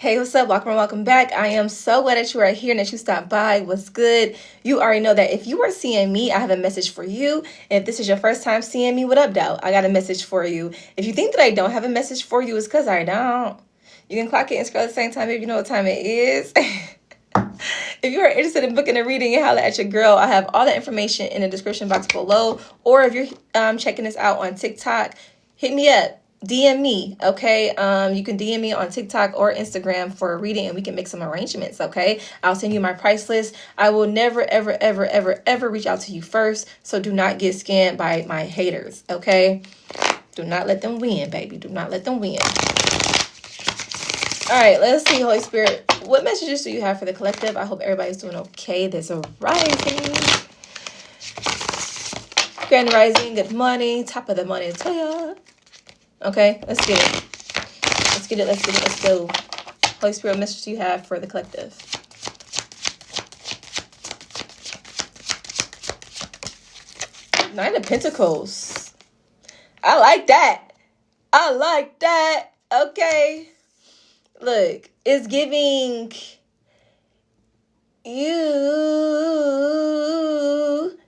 Hey, what's up? Welcome back. I am so glad that you are here and that you stopped by. What's good? You already know that if you are seeing me, I have a message for you. And if this is your first time seeing me, what up, though? I got a message for you. If you think that I don't have a message for you, it's because I don't. You can clock it and scroll at the same time if you know what time it is. If you are interested in booking a reading and holla at your girl, I have all the information in the description box below. Or if you're checking this out on TikTok, hit me up. DM me, okay? You can DM me on TikTok or Instagram for a reading and we can make some arrangements, okay? I'll send you my price list. I will never, ever, ever, ever, ever reach out to you first. So do not get scammed by my haters, okay? Do not let them win, baby. Do not let them win. All right, let's see, Holy Spirit. What messages do you have for the collective? I hope everybody's doing okay. There's a rising. Grand rising, good morning. Top of the morning to ya. Okay, let's get it. Let's go. Holy Spirit, what message do you have for the collective? Nine of Pentacles. I like that. Okay. Look, it's giving you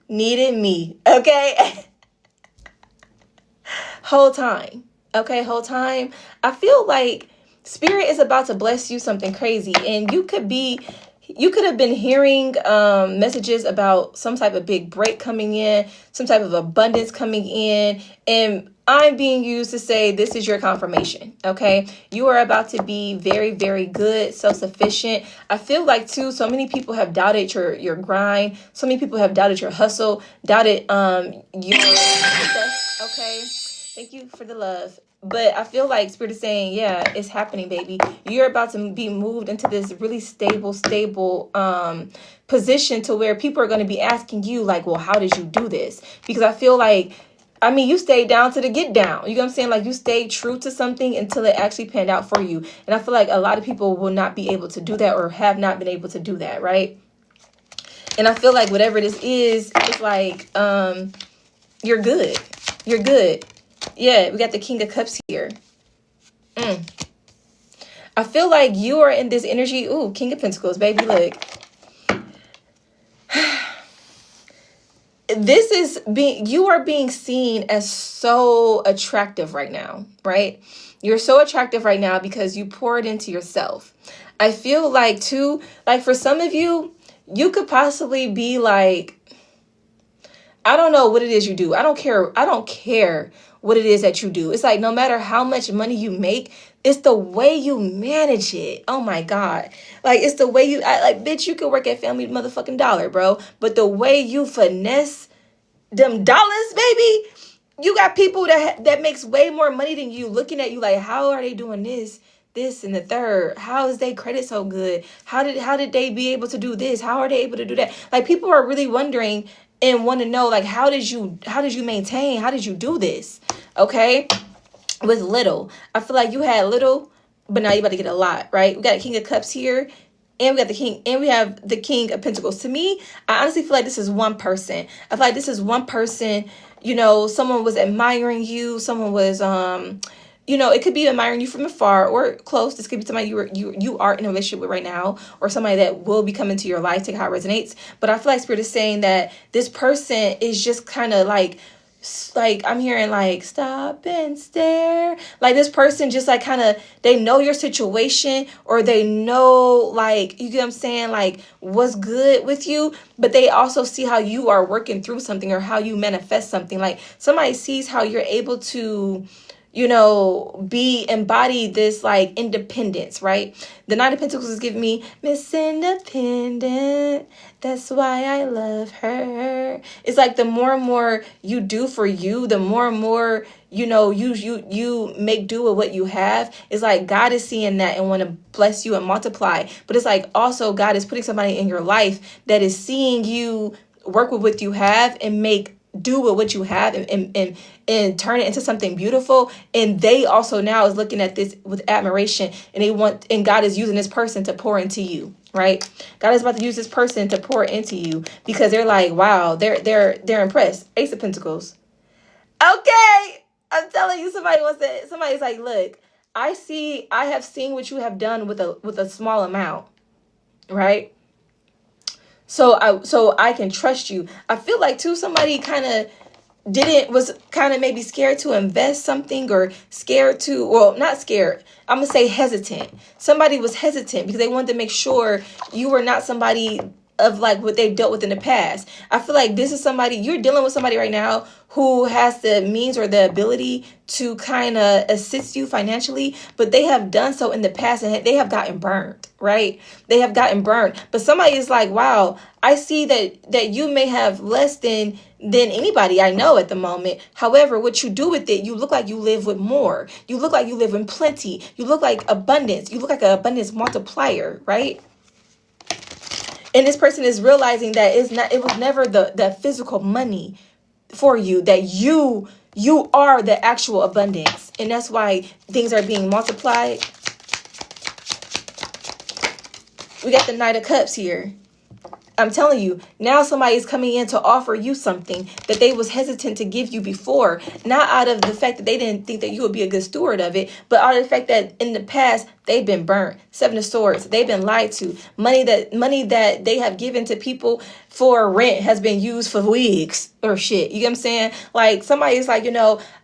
needed me. Okay. Whole time. Okay, whole time. I feel like Spirit is about to bless you something crazy. And you could have been hearing messages about some type of big break coming in, some type of abundance coming in. And I'm being used to say this is your confirmation, okay? You are about to be very, very good, self-sufficient. I feel like, too, so many people have doubted your grind. So many people have doubted your hustle, doubted your success, okay? Thank you for the love. But I feel like Spirit is saying, yeah, it's happening, baby. You're about to be moved into this really stable position to where people are going to be asking you, like, well, how did you do this? Because I feel like, you stayed down to the get down. You know what I'm saying? Like, you stayed true to something until it actually panned out for you. And I feel like a lot of people will not be able to do that or have not been able to do that, right? And I feel like whatever this is, it's like, you're good. You're good. Yeah, we got the King of Cups here. I feel like you are in this energy. Ooh, King of Pentacles, baby, look. You are being seen as so attractive right now, right? You're so attractive right now because you poured into yourself. I feel like, too, like for some of you, you could possibly be like, I don't know what it is you do. I don't care what it is that you do. It's like no matter how much money you make, it's the way you manage it. Oh my God. Like it's the way bitch, you could work at Family motherfucking Dollar, bro. But the way you finesse them dollars, baby, you got people that makes way more money than you looking at you like, how are they doing this and the third? How is their credit so good? How did they be able to do this? How are they able to do that? Like people are really wondering and want to know, like, how did you maintain? How did you do this? Okay. With little, I feel like you had little, but now you're about to get a lot, right? We got a King of Cups here, and we got the King, and we have the King of Pentacles. To me, I honestly feel like this is one person. I feel like this is one person. You know, someone was admiring you. Someone was, it could be admiring you from afar or close. This could be somebody you are in a relationship with right now, or somebody that will be coming to your life. Take how it resonates. But I feel like Spirit is saying that this person is just kind of like I'm hearing like stop and stare. Like this person just like kind of, they know your situation, or they know, like, you get what I'm saying, like what's good with you, but they also see how you are working through something or how you manifest something. Like somebody sees how you're able to, embody this like independence, right? The Nine of Pentacles is giving me Miss Independent. That's why I love her. It's like the more and more you do for you, the more and more, you make do with what you have. It's like God is seeing that and want to bless you and multiply. But it's like also God is putting somebody in your life that is seeing you work with what you have and make do with what you have and turn it into something beautiful. And they also now is looking at this with admiration, and God is using this person to pour into you, right? God is about to use this person to pour into you because they're like, wow, they're impressed. Ace of Pentacles. Okay. I'm telling you, somebody's like, look, I have seen what you have done with a small amount, right? So I can trust you. I feel like too somebody kind of didn't was kind of maybe scared to invest something, or scared to, well, not scared, I'm gonna say hesitant. Somebody was hesitant because they wanted to make sure you were not somebody of like what they've dealt with in the past. I feel like this is somebody, you're dealing with somebody right now who has the means or the ability to kind of assist you financially, but they have done so in the past and they have gotten burned, right? They have gotten burned. But somebody is like, wow, I see that you may have less than anybody I know at the moment. However, what you do with it, you look like you live with more. You look like you live in plenty. You look like abundance. You look like an abundance multiplier, right? And this person is realizing that it was never the physical money for you, that you are the actual abundance. And that's why things are being multiplied. We got the Knight of Cups here. I'm telling you, now somebody is coming in to offer you something that they was hesitant to give you before. Not out of the fact that they didn't think that you would be a good steward of it, but out of the fact that in the past, they've been burnt. Seven of Swords, they've been lied to. Money that they have given to people for rent has been used for wigs or shit. You get what I'm saying? Like, somebody's like,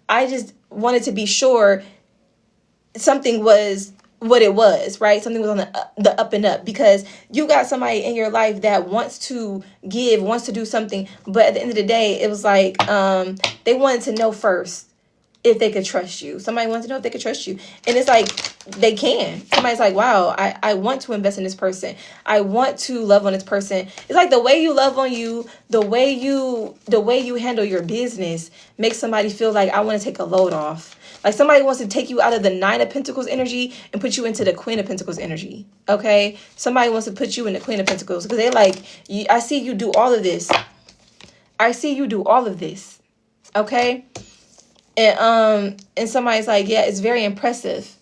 I just wanted to be sure something was what it was, right? Something was on the up and up, because you got somebody in your life that wants to give, wants to do something, but at the end of the day, it was like they wanted to know first if they could trust you. Somebody wants to know if they could trust you, and it's like they can. Somebody's like, wow, I want to invest in this person. I want to love on this person. It's like the way you love on you, the way you handle your business makes somebody feel like, I want to take a load off. Like, somebody wants to take you out of the Nine of Pentacles energy and put you into the Queen of Pentacles energy. Okay? Somebody wants to put you in the Queen of Pentacles because they like, I see you do all of this. I see you do all of this. Okay? And somebody's like, yeah, it's very impressive.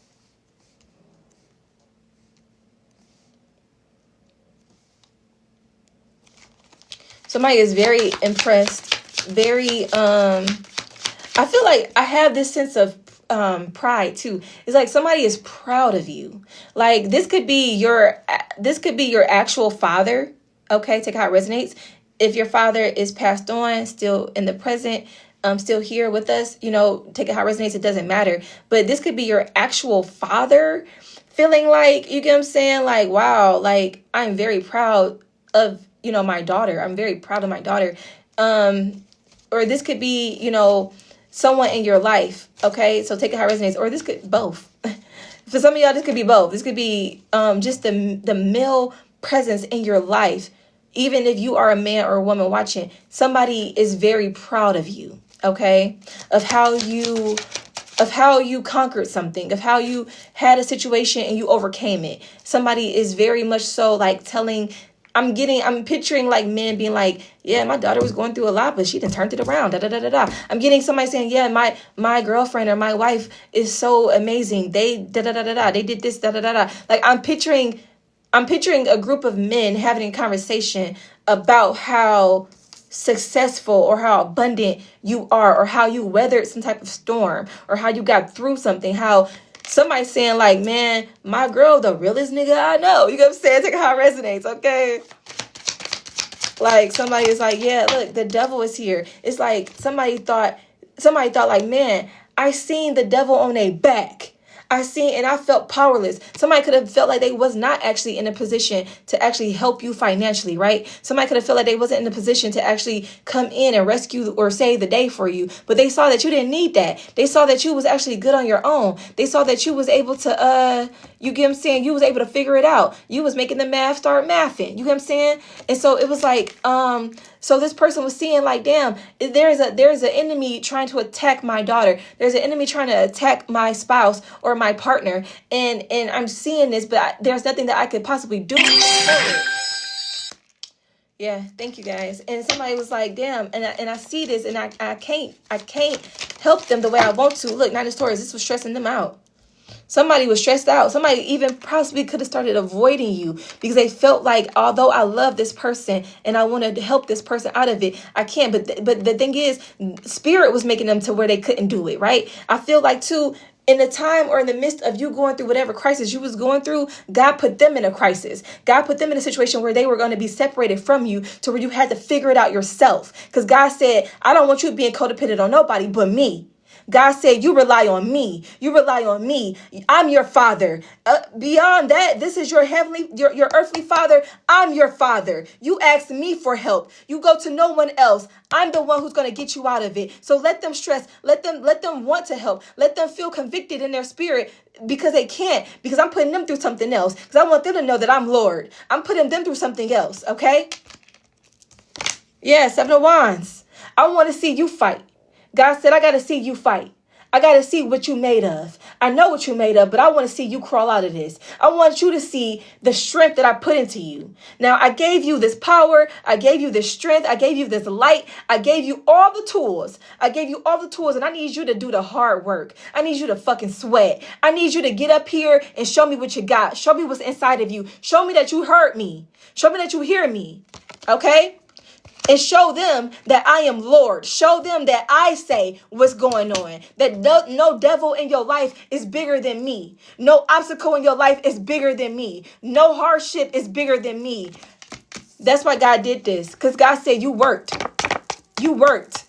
Somebody is very impressed. Very, I feel like I have this sense of pride too. It's like somebody is proud of you. Like, this could be your actual father. Okay, take how it resonates. If your father is passed on, still in the present, still here with us, take it how it resonates. It doesn't matter. But this could be your actual father feeling like, you get what I'm saying? Like, wow, like, I'm very proud of, my daughter. I'm very proud of my daughter. Or this could be, someone in your life. Okay, so take it how it resonates. Or this could both. For some of y'all, this could be both. This could be just the male presence in your life. Even if you are a man or a woman watching, somebody is very proud of you. Okay, of how you conquered something, of how you had a situation and you overcame it. Somebody is very much so like telling. I'm picturing like men being like, yeah, my daughter was going through a lot, but she done turned it around. Da, da, da, da, da. I'm getting somebody saying, yeah, my girlfriend or my wife is so amazing. They da, da, da, da, da. They did this, da, da, da, da. Like, I'm picturing a group of men having a conversation about how successful or how abundant you are, or how you weathered some type of storm, or how you got through something, how somebody's saying like, man, my girl, the realest nigga I know. You know what I'm saying? Take how it resonates, okay? Like, somebody is like, yeah, look, the devil is here. It's like somebody thought like, man, I seen the devil on their back. And I felt powerless. Somebody could have felt like they was not actually in a position to actually help you financially, right? Somebody could have felt like they wasn't in a position to actually come in and rescue or save the day for you. But they saw that you didn't need that. They saw that you was actually good on your own. They saw that you was able to, you get what I'm saying? You was able to figure it out. You was making the math start mathing. You get what I'm saying? And so it was like, so this person was seeing like, damn, there's an enemy trying to attack my daughter. There's an enemy trying to attack my spouse or my partner. And I'm seeing this, but there's nothing that I could possibly do. Yeah, thank you guys. And somebody was like, damn, and I see this and I can't help them the way I want to. Look, Nine of Swords, this was stressing them out. Somebody was stressed out. Somebody even possibly could have started avoiding you because they felt like, although I love this person and I wanted to help this person out of it, I can't. But the thing is, spirit was making them to where they couldn't do it, right? I feel like too, In the time or in the midst of you going through whatever crisis you was going through, God put them in a crisis. God put them in a situation where they were going to be separated from you, to where you had to figure it out yourself. Because God said, I don't want you being codependent on nobody but me. God said, you rely on me. You rely on me. I'm your father. Beyond that, this is your your earthly father. I'm your father. You ask me for help. You go to no one else. I'm the one who's going to get you out of it. So let them stress. Let them want to help. Let them feel convicted in their spirit, because they can't, because I'm putting them through something else. Because I want them to know that I'm Lord. I'm putting them through something else. Okay. Yeah. Seven of Wands. I want to see you fight. God said, I got to see you fight. I got to see what you made of. I know what you made of, but I want to see you crawl out of this. I want you to see the strength that I put into you. Now, I gave you this power. I gave you this strength. I gave you this light. I gave you all the tools. I gave you all the tools, and I need you to do the hard work. I need you to fucking sweat. I need you to get up here and show me what you got. Show me what's inside of you. Show me that you heard me. Show me that you hear me. Okay? And show them that I am Lord. Show them that I say what's going on. That no devil in your life is bigger than me. No obstacle in your life is bigger than me. No hardship is bigger than me. That's why God did this. Because God said you worked. You worked.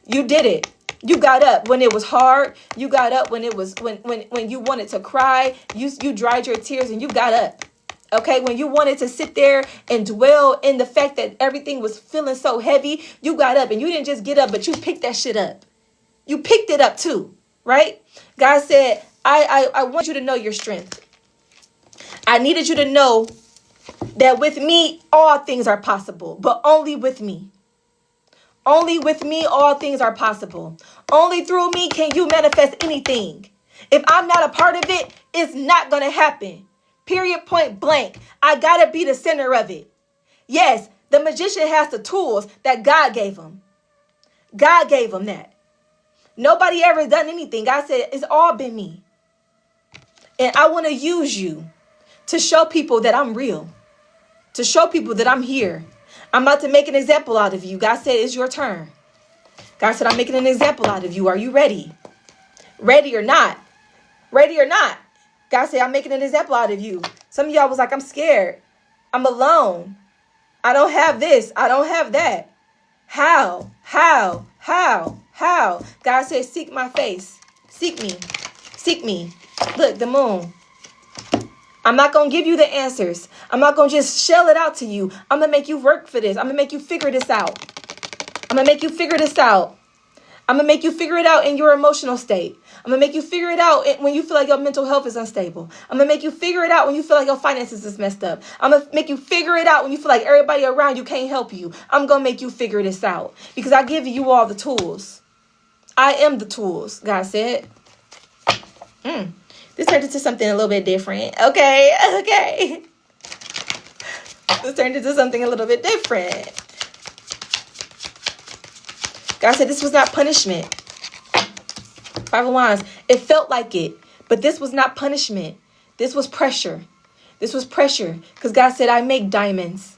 You did it. You got up when it was hard. You got up when it was when you wanted to cry. You dried your tears and you got up. Okay, when you wanted to sit there and dwell in the fact that everything was feeling so heavy, you got up, and you didn't just get up, but you picked that shit up. You picked it up too, right? God said, I want you to know your strength. I needed you to know that with me, all things are possible, but only with me. Only with me, all things are possible. Only through me can you manifest anything. If I'm not a part of it, it's not going to happen. Period, point blank. I gotta be the center of it. Yes, the magician has the tools that God gave him. God gave him that. Nobody ever done anything. God said, it's all been me. And I want to use you to show people that I'm real. To show people that I'm here. I'm about to make an example out of you. God said, it's your turn. God said, I'm making an example out of you. Are you ready? Ready or not? Ready or not? God said, I'm making an example out of you. Some of y'all was like, I'm scared. I'm alone. I don't have this. I don't have that. How? God said, seek my face. Seek me. Seek me. Look, the moon. I'm not going to give you the answers. I'm not going to just shell it out to you. I'm going to make you work for this. I'm going to make you figure this out. I'm going to make you figure this out. I'm going to make you figure it out in your emotional state. I'm going to make you figure it out when you feel like your mental health is unstable. I'm going to make you figure it out when you feel like your finances is messed up. I'm going to make you figure it out when you feel like everybody around you can't help you. I'm going to make you figure this out because I give you all the tools. I am the tools, God said. This turned into something a little bit different. Okay. This turned into something a little bit different. God said this was not punishment. Five of Wands. It felt like it, but this was not punishment. This was pressure. This was pressure because God said, I make diamonds.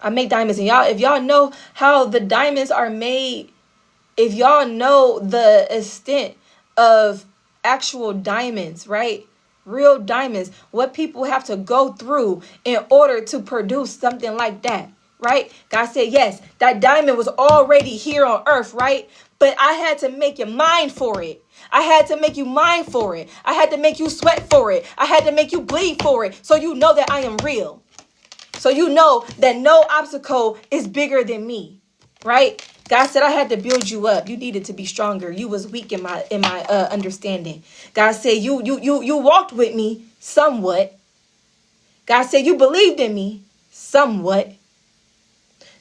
I make diamonds. And y'all, if y'all know how the diamonds are made, if y'all know the extent of actual diamonds, right? Real diamonds, what people have to go through in order to produce something like that. Right? God said, yes, that diamond was already here on earth, right? But I had to make you mine for it. I had to make you mine for it. I had to make you sweat for it. I had to make you bleed for it. So you know that I am real. So you know that no obstacle is bigger than me, right? God said I had to build you up. You needed to be stronger. You was weak in my understanding. God said you walked with me somewhat. God said you believed in me somewhat.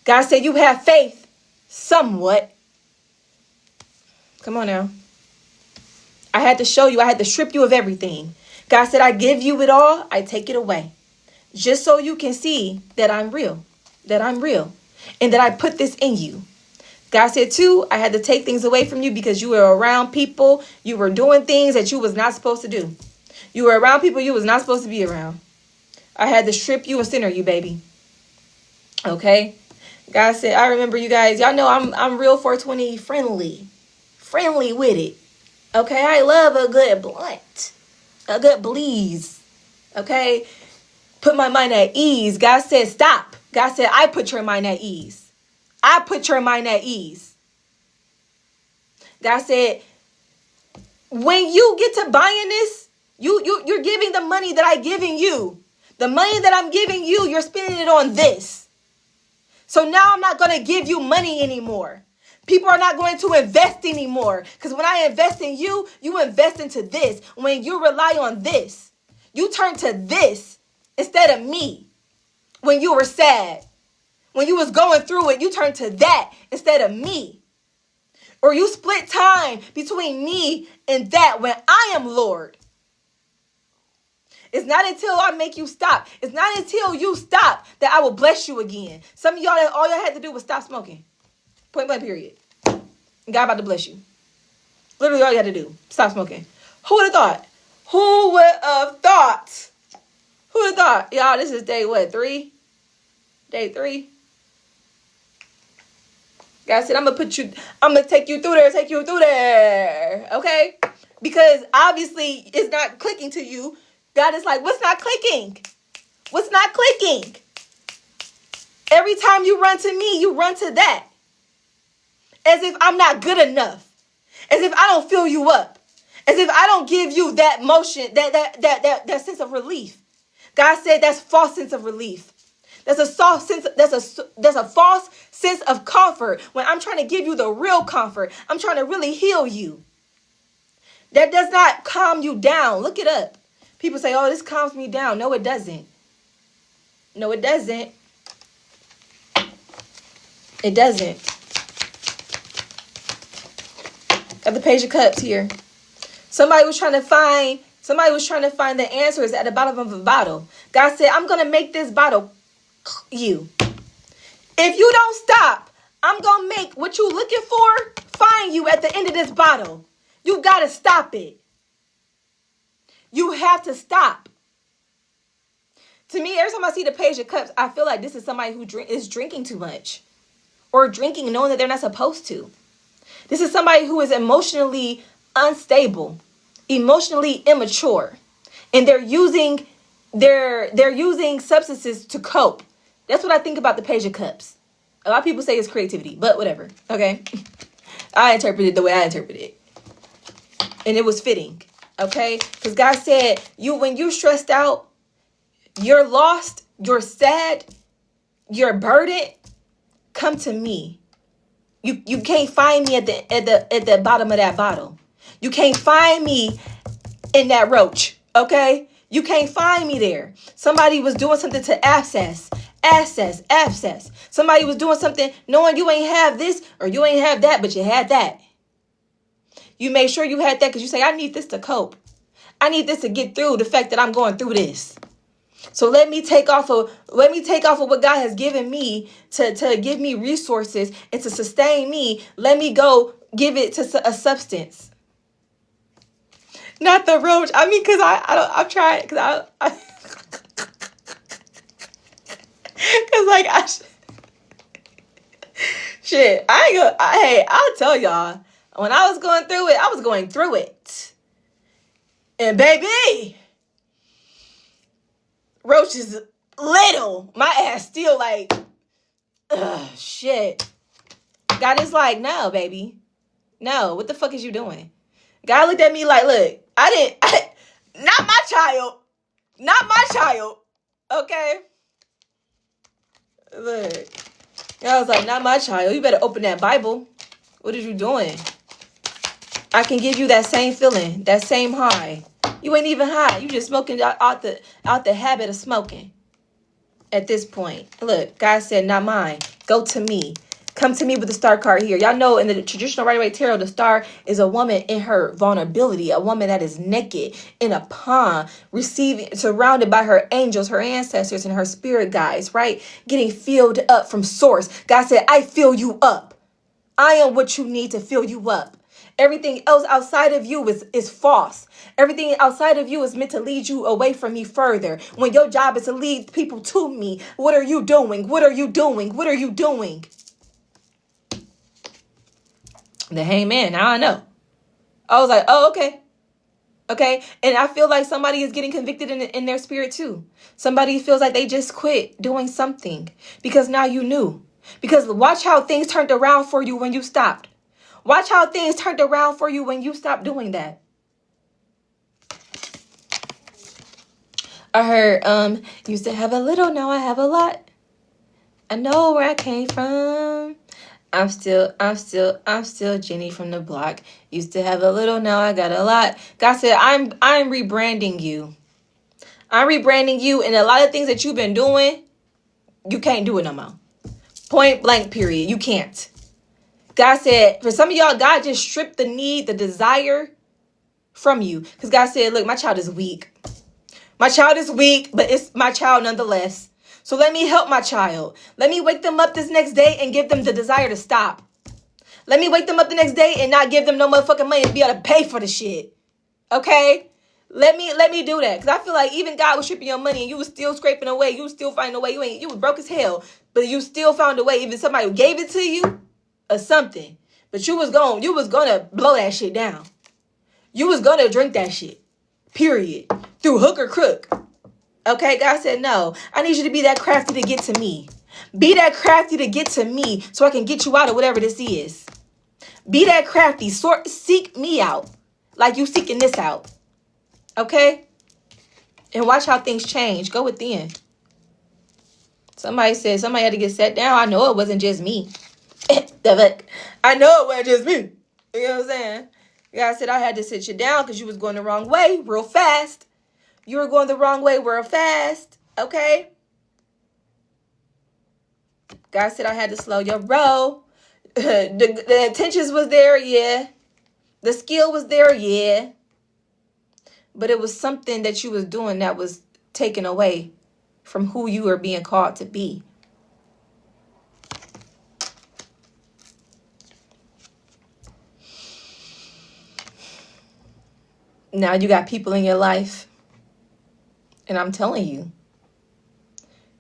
God said you have faith somewhat. Come on now. I had to show you. I had to strip you of everything. God said I give you it all. I take it away. Just so you can see that I'm real. That I'm real. And that I put this in you. God said too, I had to take things away from you because you were around people. You were doing things that you was not supposed to do. You were around people you was not supposed to be around. I had to strip you and center you, baby. Okay? God said, I remember you guys. Y'all know I'm real 420 friendly. Friendly with it. Okay, I love a good blunt, a good bleeze. Okay, put my mind at ease. God said, stop. God said, I put your mind at ease. I put your mind at ease. God said, when you get to buying this, you're giving the money that I'm giving you. The money that I'm giving you, you're spending it on this. So now I'm not going to give you money anymore. People are not going to invest anymore. Because when I invest in you, you invest into this. When you rely on this, you turn to this instead of me. When you were sad, when you was going through it, you turn to that instead of me. Or you split time between me and that when I am Lord. It's not until I make you stop. It's not until you stop that I will bless you again. Some of y'all, all y'all had to do was stop smoking. Point blank period. God about to bless you. Literally all you had to do. Stop smoking. Who would have thought? Who would have thought? Who would have thought? Y'all, this is day what? 3? Day 3. God said, I'm going to take you through there. Okay? Because obviously it's not clicking to you. God is like, what's not clicking? What's not clicking? Every time you run to me, you run to that. As if I'm not good enough. As if I don't fill you up. As if I don't give you that motion, that sense of relief. God said that's false sense of relief. That's a soft sense, that's a false sense of comfort when I'm trying to give you the real comfort. I'm trying to really heal you. That does not calm you down. Look it up. People say, oh, this calms me down. No, it doesn't. No, it doesn't. It doesn't. Got the Page of Cups here. Somebody was trying to find the answers at the bottom of a bottle. God said, I'm going to make this bottle you. If you don't stop, I'm going to make what you looking for find you at the end of this bottle. You got to stop it. You have to stop. To me, every time I see the Page of Cups, I feel like this is somebody who is drinking too much. Or drinking knowing that they're not supposed to. This is somebody who is emotionally unstable, emotionally immature. And they're using substances to cope. That's what I think about the Page of Cups. A lot of people say it's creativity, but whatever. Okay. I interpret it the way I interpret it. And it was fitting. Okay? Because God said, when you're stressed out, you're lost, you're sad, you're burdened, come to me. You can't find me at the bottom of that bottle. You can't find me in that roach. Okay? You can't find me there. Somebody was doing something to access. Somebody was doing something knowing you ain't have this or you ain't have that, but you had that. You made sure you had that because you say, I need this to cope. I need this to get through the fact that I'm going through this. So let me take off of what God has given me to give me resources and to sustain me. Let me go give it to a substance. Not the roach. I mean, because I'm trying, because shit, I'll tell y'all, when I was going through it. And baby, roach is little. My ass still like, shit. God is like, no, baby. No, what the fuck is you doing? God looked at me like, look, not my child. Not my child. Okay? Look. I was like, not my child. You better open that Bible. What are you doing? I can give you that same feeling, that same high. You ain't even high. You just smoking out the habit of smoking. At this point, look, God said, not mine. Go to me. Come to me with the star card here. Y'all know in the traditional Rider-Waite Tarot, the star is a woman in her vulnerability, a woman that is naked in a pond, surrounded by her angels, her ancestors, and her spirit guides, right? Getting filled up from source. God said, I fill you up. I am what you need to fill you up. Everything else outside of you is false. Everything outside of you is meant to lead you away from me further. When your job is to lead people to me, what are you doing? What are you doing? What are you doing? The Hangman, now I know. I was like, oh, okay. Okay. And I feel like somebody is getting convicted in their spirit too. Somebody feels like they just quit doing something because now you knew. Because watch how things turned around for you when you stopped. Watch how things turned around for you when you stopped doing that. I heard, used to have a little, now I have a lot. I know where I came from. I'm still Jenny from the block. Used to have a little, now I got a lot. God said, I'm rebranding you. I'm rebranding you, and a lot of things that you've been doing, you can't do it no more. Point blank, period. You can't. God said, for some of y'all, God just stripped the need, the desire from you. Because God said, look, my child is weak. My child is weak, but it's my child nonetheless. So let me help my child. Let me wake them up this next day and give them the desire to stop. Let me wake them up the next day and not give them no motherfucking money to be able to pay for the shit. Okay? Let me do that. Because I feel like even God was stripping your money and you was still scraping away. You was still finding a way. You was broke as hell. But you still found a way. Even somebody gave it to you or something. But you was gonna blow that shit down. You was gonna drink that shit. Period. Through hook or crook. Okay, God said, no, I need you to be that crafty to get to me. Be that crafty to get to me so I can get you out of whatever this is. Be that crafty. Seek me out like you seeking this out. Okay? And watch how things change. Go within. Somebody said somebody had to get set down. I know it wasn't just me. I know it wasn't just me. You know what I'm saying? God said I had to sit you down because you was going the wrong way real fast. You were going the wrong way real fast. Okay? God said I had to slow your roll. The intentions was there, yeah. The skill was there, yeah. But it was something that you was doing that was taken away from who you were being called to be. Now you got people in your life. And I'm telling you,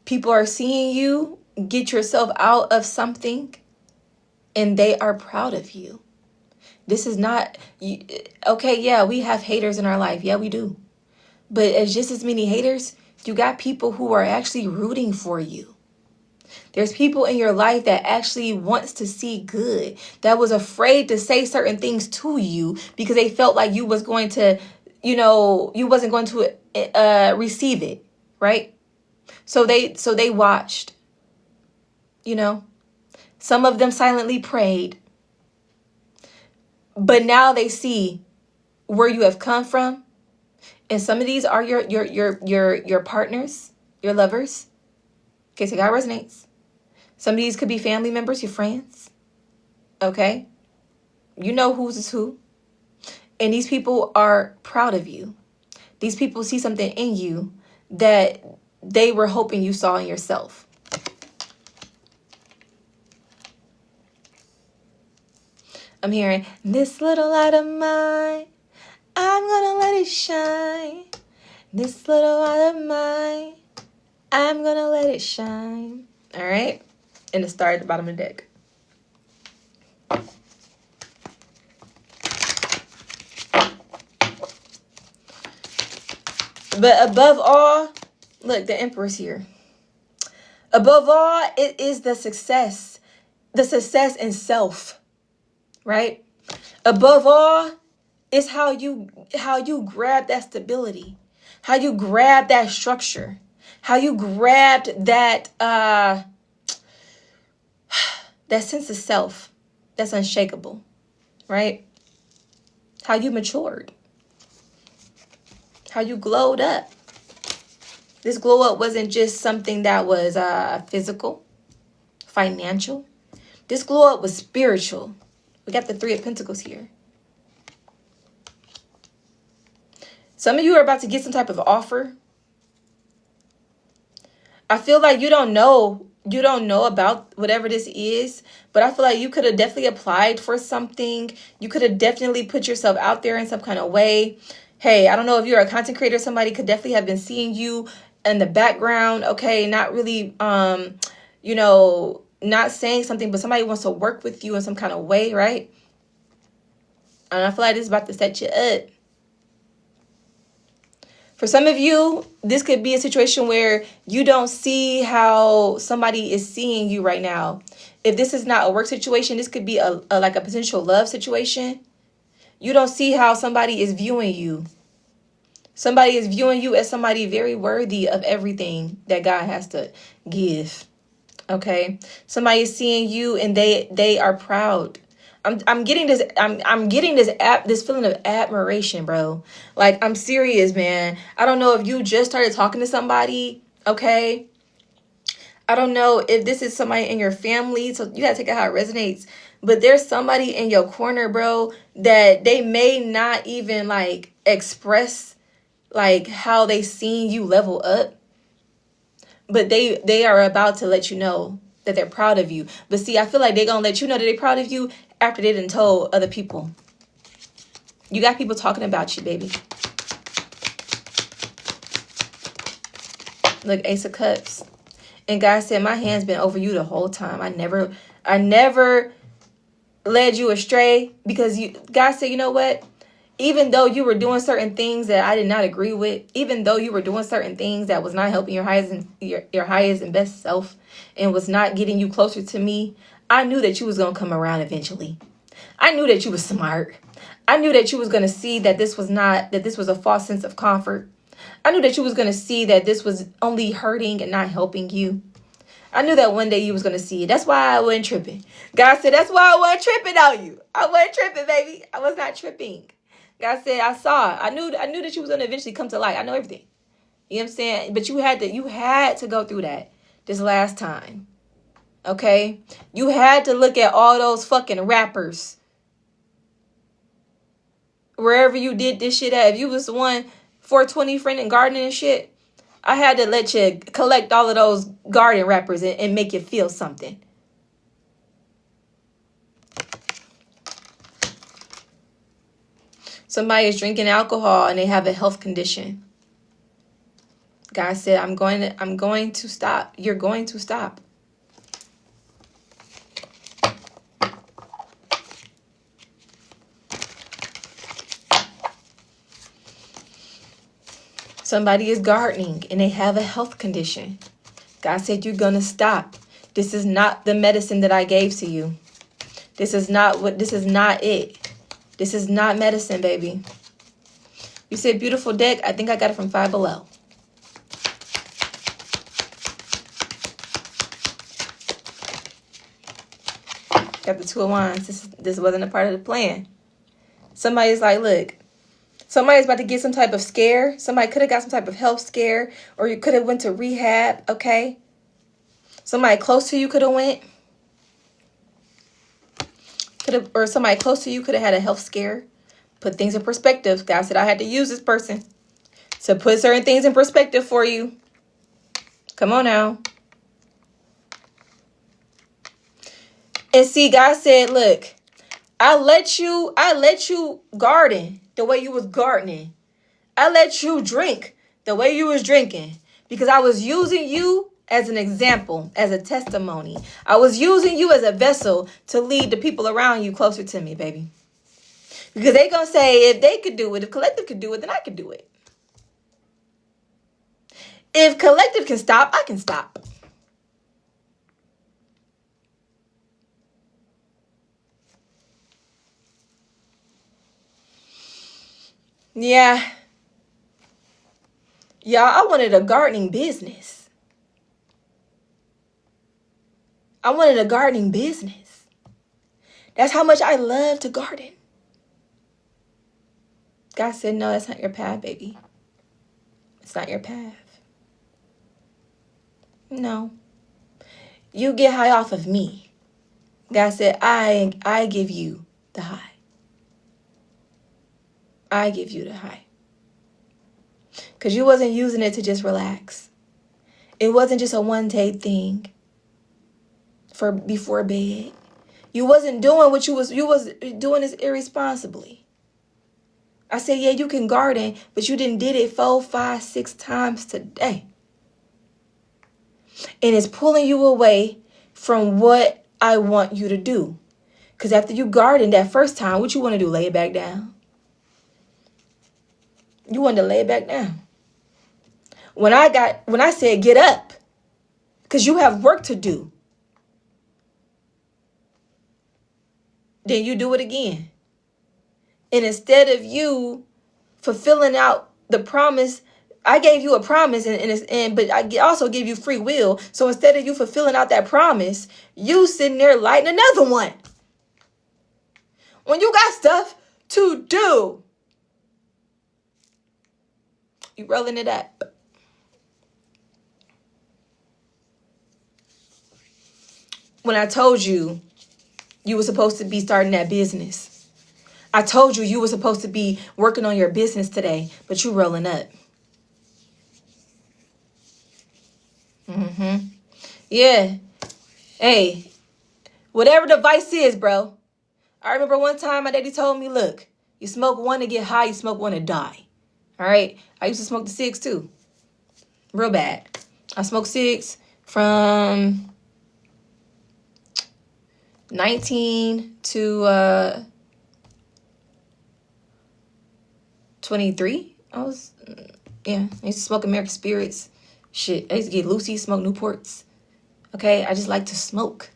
people are seeing you get yourself out of something and they are proud of you. This is not, okay, yeah, we have haters in our life. Yeah, we do. But as just as many haters, you got people who are actually rooting for you. There's people in your life that actually wants to see good, that was afraid to say certain things to you because they felt like you was going to, you wasn't going to receive it, right? So they watched, some of them silently prayed, but now they see where you have come from. And some of these are your partners, your lovers. Okay, so God resonates. Some of these could be family members, your friends. Okay? You know whose is who. And these people are proud of you. These people see something in you that they were hoping you saw in yourself. I'm hearing, this little light of mine, I'm gonna let it shine. This little light of mine, I'm gonna let it shine. All right? And the star at the bottom of the deck. But above all, look, the Emperor's here. Above all, it is the success in self, right? Above all, it's how you grab that stability, how you grab that structure, how you grabbed that that sense of self that's unshakable, right? How you matured. How you glowed up. This glow up wasn't just something that was physical, financial. This glow up was spiritual. We got the 3 of Pentacles here. Some of you are about to get some type of offer. I feel like you don't know about whatever this is, but I feel like you could have definitely applied for something. You could have definitely put yourself out there in some kind of way. Hey, I don't know if you're a content creator, somebody could definitely have been seeing you in the background, okay, not really, not saying something, but somebody wants to work with you in some kind of way, right? And I feel like this is about to set you up. For some of you, this could be a situation where you don't see how somebody is seeing you right now. If this is not a work situation, this could be a like a potential love situation. You don't see how somebody is viewing you. Somebody is viewing you as somebody very worthy of everything that God has to give. Okay? Somebody is seeing you and they are proud. I'm getting this this feeling of admiration, bro. Like, I'm serious, man. I don't know if you just started talking to somebody, okay? I don't know if this is somebody in your family, so you gotta take it how it resonates. But there's somebody in your corner, bro, that they may not even like express like how they seen you level up, but they are about to let you know that they're proud of you. But see, I feel like they're gonna let you know that they're proud of you after they done told other people. You got people talking about you, baby. Look, Ace of Cups. And God said, my hand's been over you the whole time. I never led you astray, because God said, you know what? Even though you were doing certain things that I did not agree with, even though you were doing certain things that was not helping your highest and best self and was not getting you closer to me, I knew that you was going to come around eventually. I knew that you was smart. I knew that you was going to see that this was a false sense of comfort. I knew that you was going to see that this was only hurting and not helping you. I knew that one day you was going to see it. That's why I wasn't tripping. God said, that's why I wasn't tripping on you. I wasn't tripping, baby. I was not tripping. God said, I saw it. I knew that you was going to eventually come to light. I know everything. You know what I'm saying? But you had to go through that this last time. Okay? You had to look at all those fucking rappers. Wherever you did this shit at. If you was the one 420 friend and gardening and shit, I had to let you collect all of those garden rappers and make you feel something. Somebody is drinking alcohol and they have a health condition. God said, I'm going to stop. You're going to stop. Somebody is gardening and they have a health condition. God said, you're going to stop. This is not the medicine that I gave to you. This is not it. This is not medicine, baby. You said beautiful deck. I think I got it from Five Below. Got the Two of Wands. This wasn't a part of the plan. Somebody's like, look. Somebody's about to get some type of scare. Somebody could have got some type of health scare. Or you could have went to rehab, okay? Somebody close to you could have went. Or somebody close to you could have had a health scare. Put things in perspective. God said I had to use this person to put certain things in perspective for you. Come on now. And see, God said, look, I let you garden the way you was gardening. I let you drink the way you was drinking, because I was using you as an example, as a testimony. I was using you as a vessel to lead the people around you closer to me, baby. Because they going to say, if they could do it, if Collective could do it, then I could do it. If Collective can stop, I can stop. Yeah. Y'all, I wanted a gardening business. I wanted a gardening business. That's how much I love to garden. God said, no, that's not your path, baby. It's not your path. No. You get high off of me. God said, I give you the high. I give you the high. Because you wasn't using it to just relax. It wasn't just a one-day thing for before bed. You wasn't doing what you was doing this irresponsibly. I said, yeah, you can garden, but you didn't did it 4, 5, 6 times today. And it's pulling you away from what I want you to do. Because after you garden that first time, what you want to do? Lay it back down. You want to lay it back down. When I said get up, because you have work to do, then you do it again. And instead of you fulfilling out the promise, I gave you a promise, but I also gave you free will. So instead of you fulfilling out that promise, you sitting there lighting another one. When you got stuff to do, you rolling it up. When I told you you were supposed to be starting that business, I told you were supposed to be working on your business today, but you rolling up. Yeah. Hey, whatever the vice is, bro. I remember one time my daddy told me, look, you smoke one to get high, you smoke one to die. All right? I used to smoke the cigs too. Real bad. I smoked cigs from 19 to 23. I used to smoke American Spirits. Shit, I used to get Lucy, smoke Newports. Okay, I just like to smoke.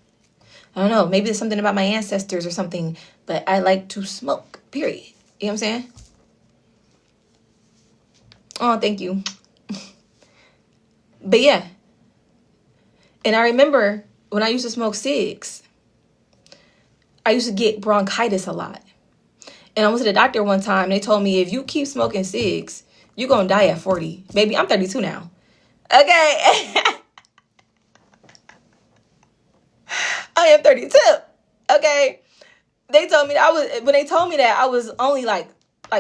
I don't know, maybe there's something about my ancestors or something, but I like to smoke, period. You know what I'm saying? Oh, thank you. But yeah. And I remember when I used to smoke cigs, I used to get bronchitis a lot. And I went to the doctor one time, and they told me, if you keep smoking cigs, you're going to die at 40. Baby, I'm 32 now. Okay. I am 32. Okay. They told me when they told me that I was only like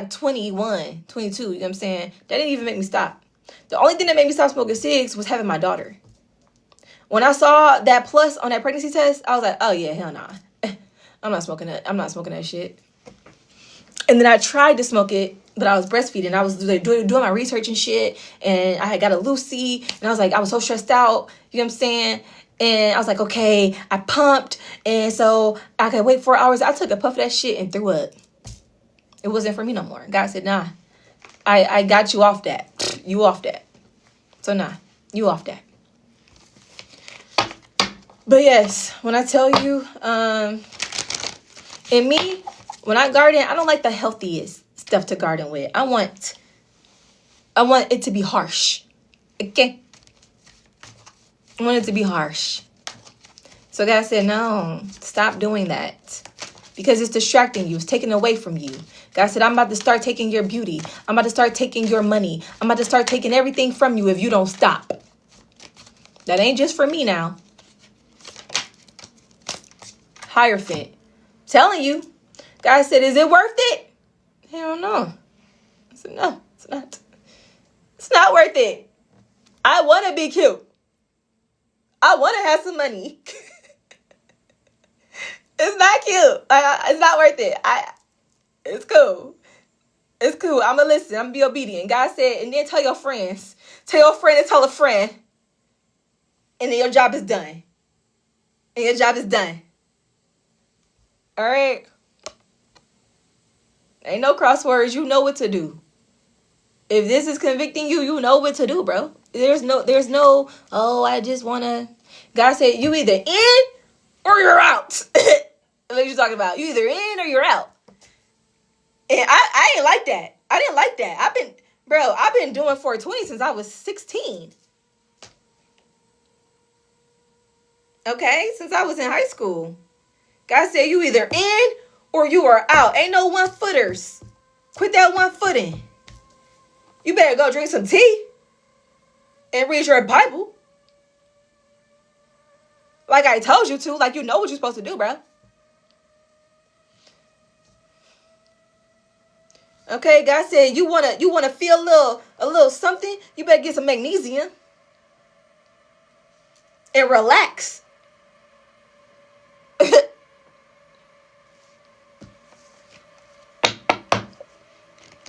21, 22, you know what I'm saying? That didn't even make me stop. The only thing that made me stop smoking cigs was having my daughter. When I saw that plus on that pregnancy test, I was like, oh yeah, hell nah. I'm not smoking that shit. And then I tried to smoke it, but I was breastfeeding. I was doing my research and shit. And I had got a Lucy. And I was so stressed out. You know what I'm saying? And I was like, okay, I pumped. And so I could wait 4 hours. I took a puff of that shit and threw up. It wasn't for me no more. God said, nah, I got you off that. You off that. So nah, you off that. But yes, when I tell you, in me, when I garden, I don't like the healthiest stuff to garden with. I want it to be harsh. Okay? I want it to be harsh. So God said, no, stop doing that. Because it's distracting you. It's taking away from you. God said, I'm about to start taking your beauty. I'm about to start taking your money. I'm about to start taking everything from you if you don't stop. That ain't just for me now. Hierophant. Telling you. God said, is it worth it? Hell no. I said, no, it's not. It's not worth it. I want to be cute. I want to have some money. It's not cute. It's not worth it. It's cool. It's cool. I'm going to listen. I'm going to be obedient. God said, and then tell your friends. Tell your friend and tell a friend. And then your job is done. And your job is done. All right? Ain't no crosswords. You know what to do. If this is convicting you, you know what to do, bro. There's no, oh, I just want to. God said, you either in or you're out. What you talking about? You either in or you're out. And I ain't like that. I didn't like that. I've been doing 420 since I was 16. Okay? Since I was in high school. God said, you either in or you are out. Ain't no one-footers. Quit that one-footing. You better go drink some tea and read your Bible. Like I told you to. Like you know what you're supposed to do, bro. Okay, God said you wanna feel a little something. You better get some magnesium and relax.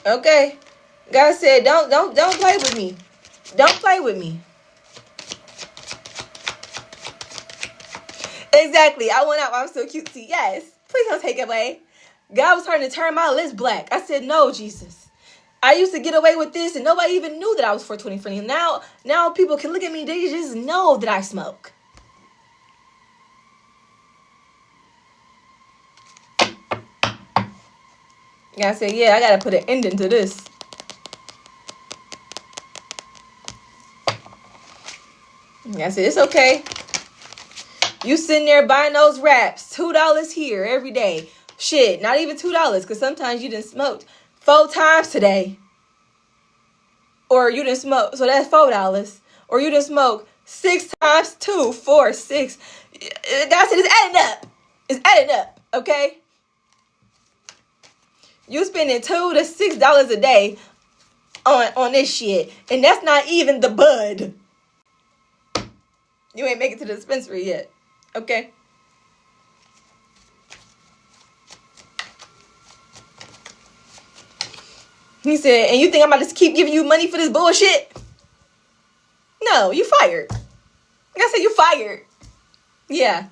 Okay. God said, don't play with me. Don't play with me. Exactly. I went out. I'm so cutesy. Yes. Please don't take it away. God was trying to turn my lips black. I said, no, Jesus. I used to get away with this and nobody even knew that I was 420 friendly. Now people can look at me, they just know that I smoke. Yeah, I said, yeah, I gotta put an ending to this. Yeah, I said, it's okay. You sitting there buying those wraps, $2 here every day. Shit, not even $2, because sometimes you done smoked 4 times today. Or you done smoke, so that's $4. Or you done smoke 6 times 2, 4, 6. That's it, it's adding up. It's adding up, okay? You spending $2 to $6 a day on this shit. And that's not even the bud. You ain't make it to the dispensary yet. Okay? He said, and you think I'm about to keep giving you money for this bullshit? No, you fired. Like I said, you fired. Yeah.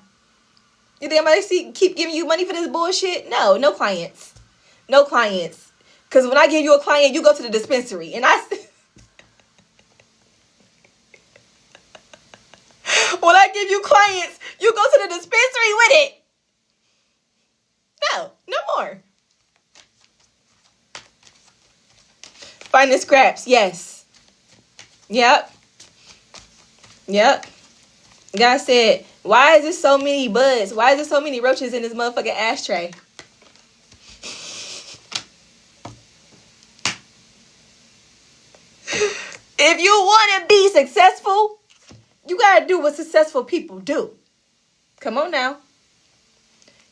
You think I'm about to keep giving you money for this bullshit? No clients. No clients. Because when I give you a client, you go to the dispensary. And when I give you clients, you go to the dispensary with it. No more. Finding scraps, yes. Yep. God said, why is there so many buds? Why is there so many roaches in this motherfucking ashtray? If you want to be successful, you got to do what successful people do. Come on now.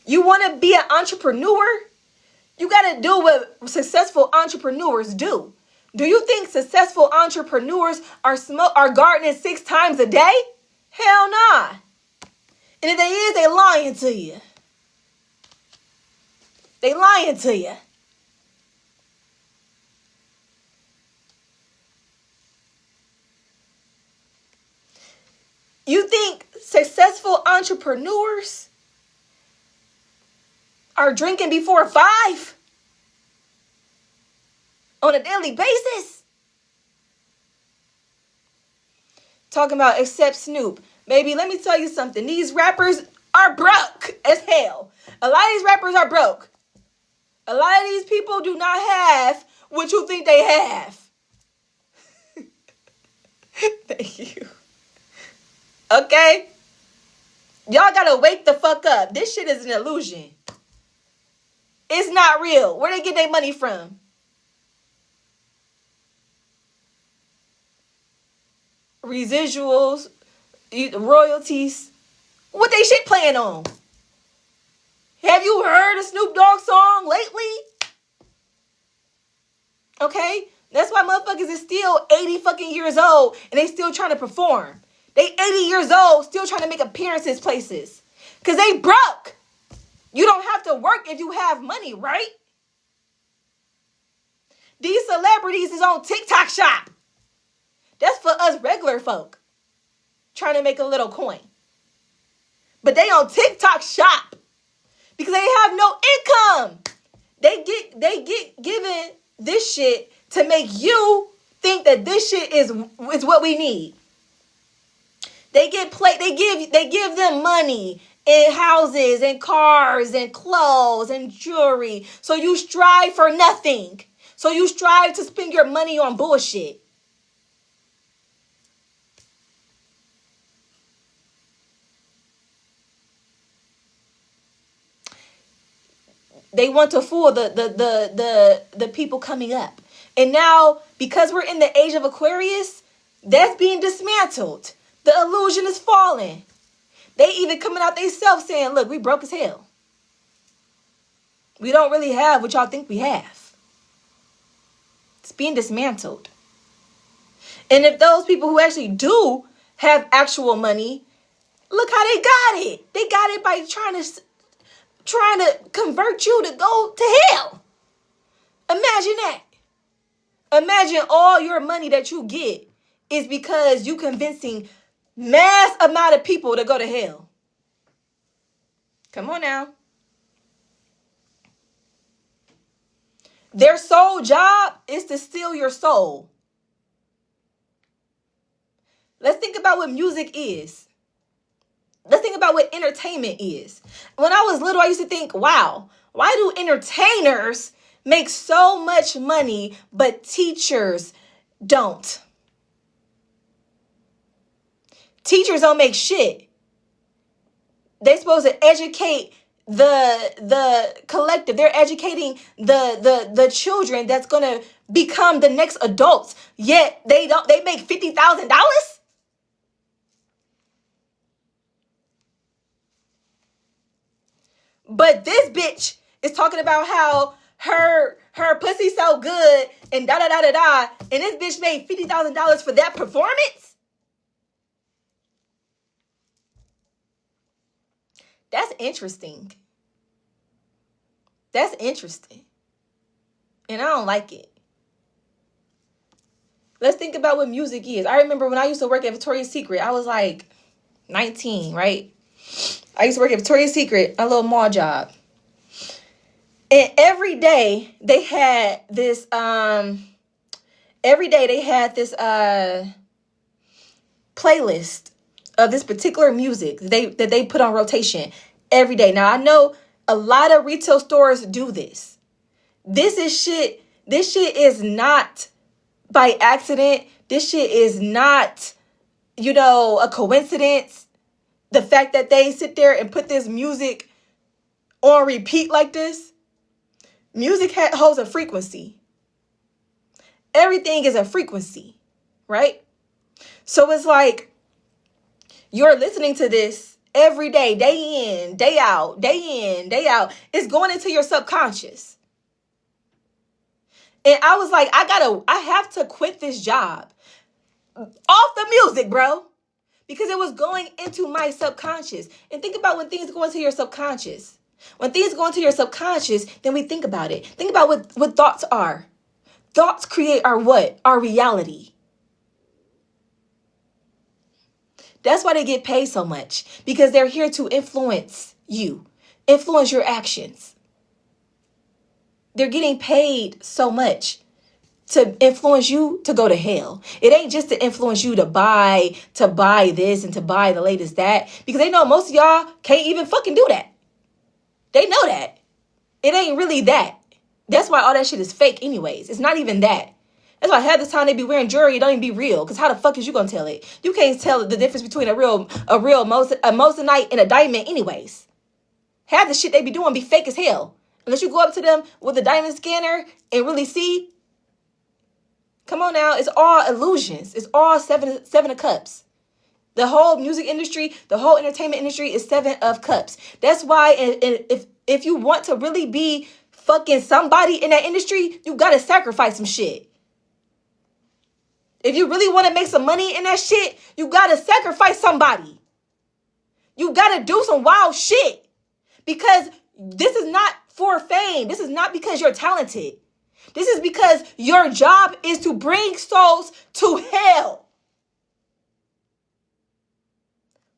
You want to be an entrepreneur? You got to do what successful entrepreneurs do. Do you think successful entrepreneurs are gardening 6 times a day? Hell nah. And if they is, they lying to you. They lying to you. You think successful entrepreneurs are drinking before 5 on a daily basis? Talking about except Snoop. Baby, let me tell you something. These rappers are broke as hell. A lot of these rappers are broke. A lot of these people do not have what you think they have. Thank you. Okay? Y'all gotta wake the fuck up. This shit is an illusion. It's not real. Where they get their money from? Residuals, royalties. What they shit playing on? Have you heard a Snoop Dogg song lately? Okay? That's why motherfuckers is still 80 fucking years old and they still trying to perform. They 80 years old, still trying to make appearances places. Because they broke. You don't have to work if you have money, right? These celebrities is on TikTok shop. That's for us regular folk trying to make a little coin. But they on TikTok shop because they have no income. They get given this shit to make you think that this shit is what we need. They give them money and houses and cars and clothes and jewelry. So you strive for nothing. So you strive to spend your money on bullshit. They want to fool the people coming up. And now, because we're in the age of Aquarius, that's being dismantled. The illusion is falling. They even coming out themselves saying, look, we broke as hell. We don't really have what y'all think we have. It's being dismantled. And if those people who actually do have actual money, look how they got it. They got it by trying to convert you to go to hell. Imagine that. Imagine all your money that you get is because you convincing mass amount of people to go to hell. Come on now. Their sole job is to steal your soul. Let's think about what music is. Let's think about what entertainment is. When I was little, I used to think, wow, why do entertainers make so much money, but teachers don't? Teachers don't make shit. They're supposed to educate the collective. They're educating the children that's gonna become the next adults. Yet they make $50,000. But this bitch is talking about how her pussy so good and da da da da da, and this bitch made $50,000 for that performance. That's interesting. That's interesting. And I don't like it. Let's think about what music is. I remember when I used to work at Victoria's Secret, I was like 19, right? I used to work at Victoria's Secret, a little mall job. And every day they had this playlist of this particular music that they put on rotation every day. Now I know a lot of retail stores do this. This shit is not by accident. This shit is not, a coincidence. The fact that they sit there and put this music on repeat like this. Music holds a frequency. Everything is a frequency, right? So it's like you're listening to this every day, day in, day out, day in, day out. It's going into your subconscious. And I was like, I have to quit this job off the music, bro. Because it was going into my subconscious. And think about when things go into your subconscious. When things go into your subconscious, then we think about it. Think about what thoughts are. Thoughts create our what? Our reality. That's why they get paid so much. Because they're here to influence you. Influence your actions. They're getting paid so much to influence you to go to hell. It ain't just to influence you to buy this and to buy the latest that. Because they know most of y'all can't even fucking do that. They know that. It ain't really that. That's why all that shit is fake anyways. It's not even that. That's why half the time they be wearing jewelry, it don't even be real. Because how the fuck is you gonna tell it? You can't tell the difference between a real moissanite and a diamond anyways. Half the shit they be doing be fake as hell. Unless you go up to them with a diamond scanner and really see. Come on now, it's all illusions. It's all seven of cups. The whole music industry, the whole entertainment industry is 7 of cups. That's why if you want to really be fucking somebody in that industry, you gotta sacrifice some shit. If you really want to make some money in that shit, you gotta sacrifice somebody. You gotta do some wild shit. Because this is not for fame. This is not because you're talented. This is because your job is to bring souls to hell.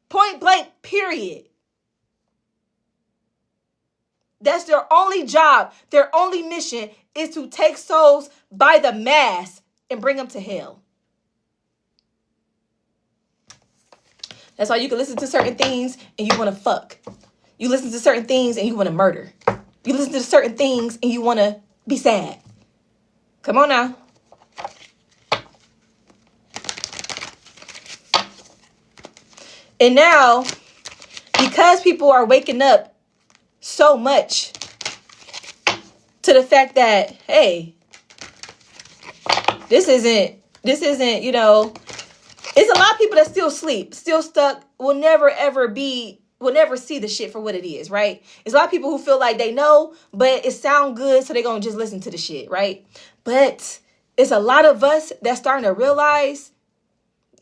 Point blank, period. That's their only job. Their only mission is to take souls by the mass and bring them to hell. That's why you can listen to certain things and you want to fuck. You listen to certain things and you want to murder. You listen to certain things and you want to be sad. Come on now. And now, because people are waking up so much to the fact that, hey, this isn't, it's a lot of people that still sleep, still stuck, will never see the shit for what it is, right? It's a lot of people who feel like they know, but it sound good, so they're going to just listen to the shit, right? But it's a lot of us that's starting to realize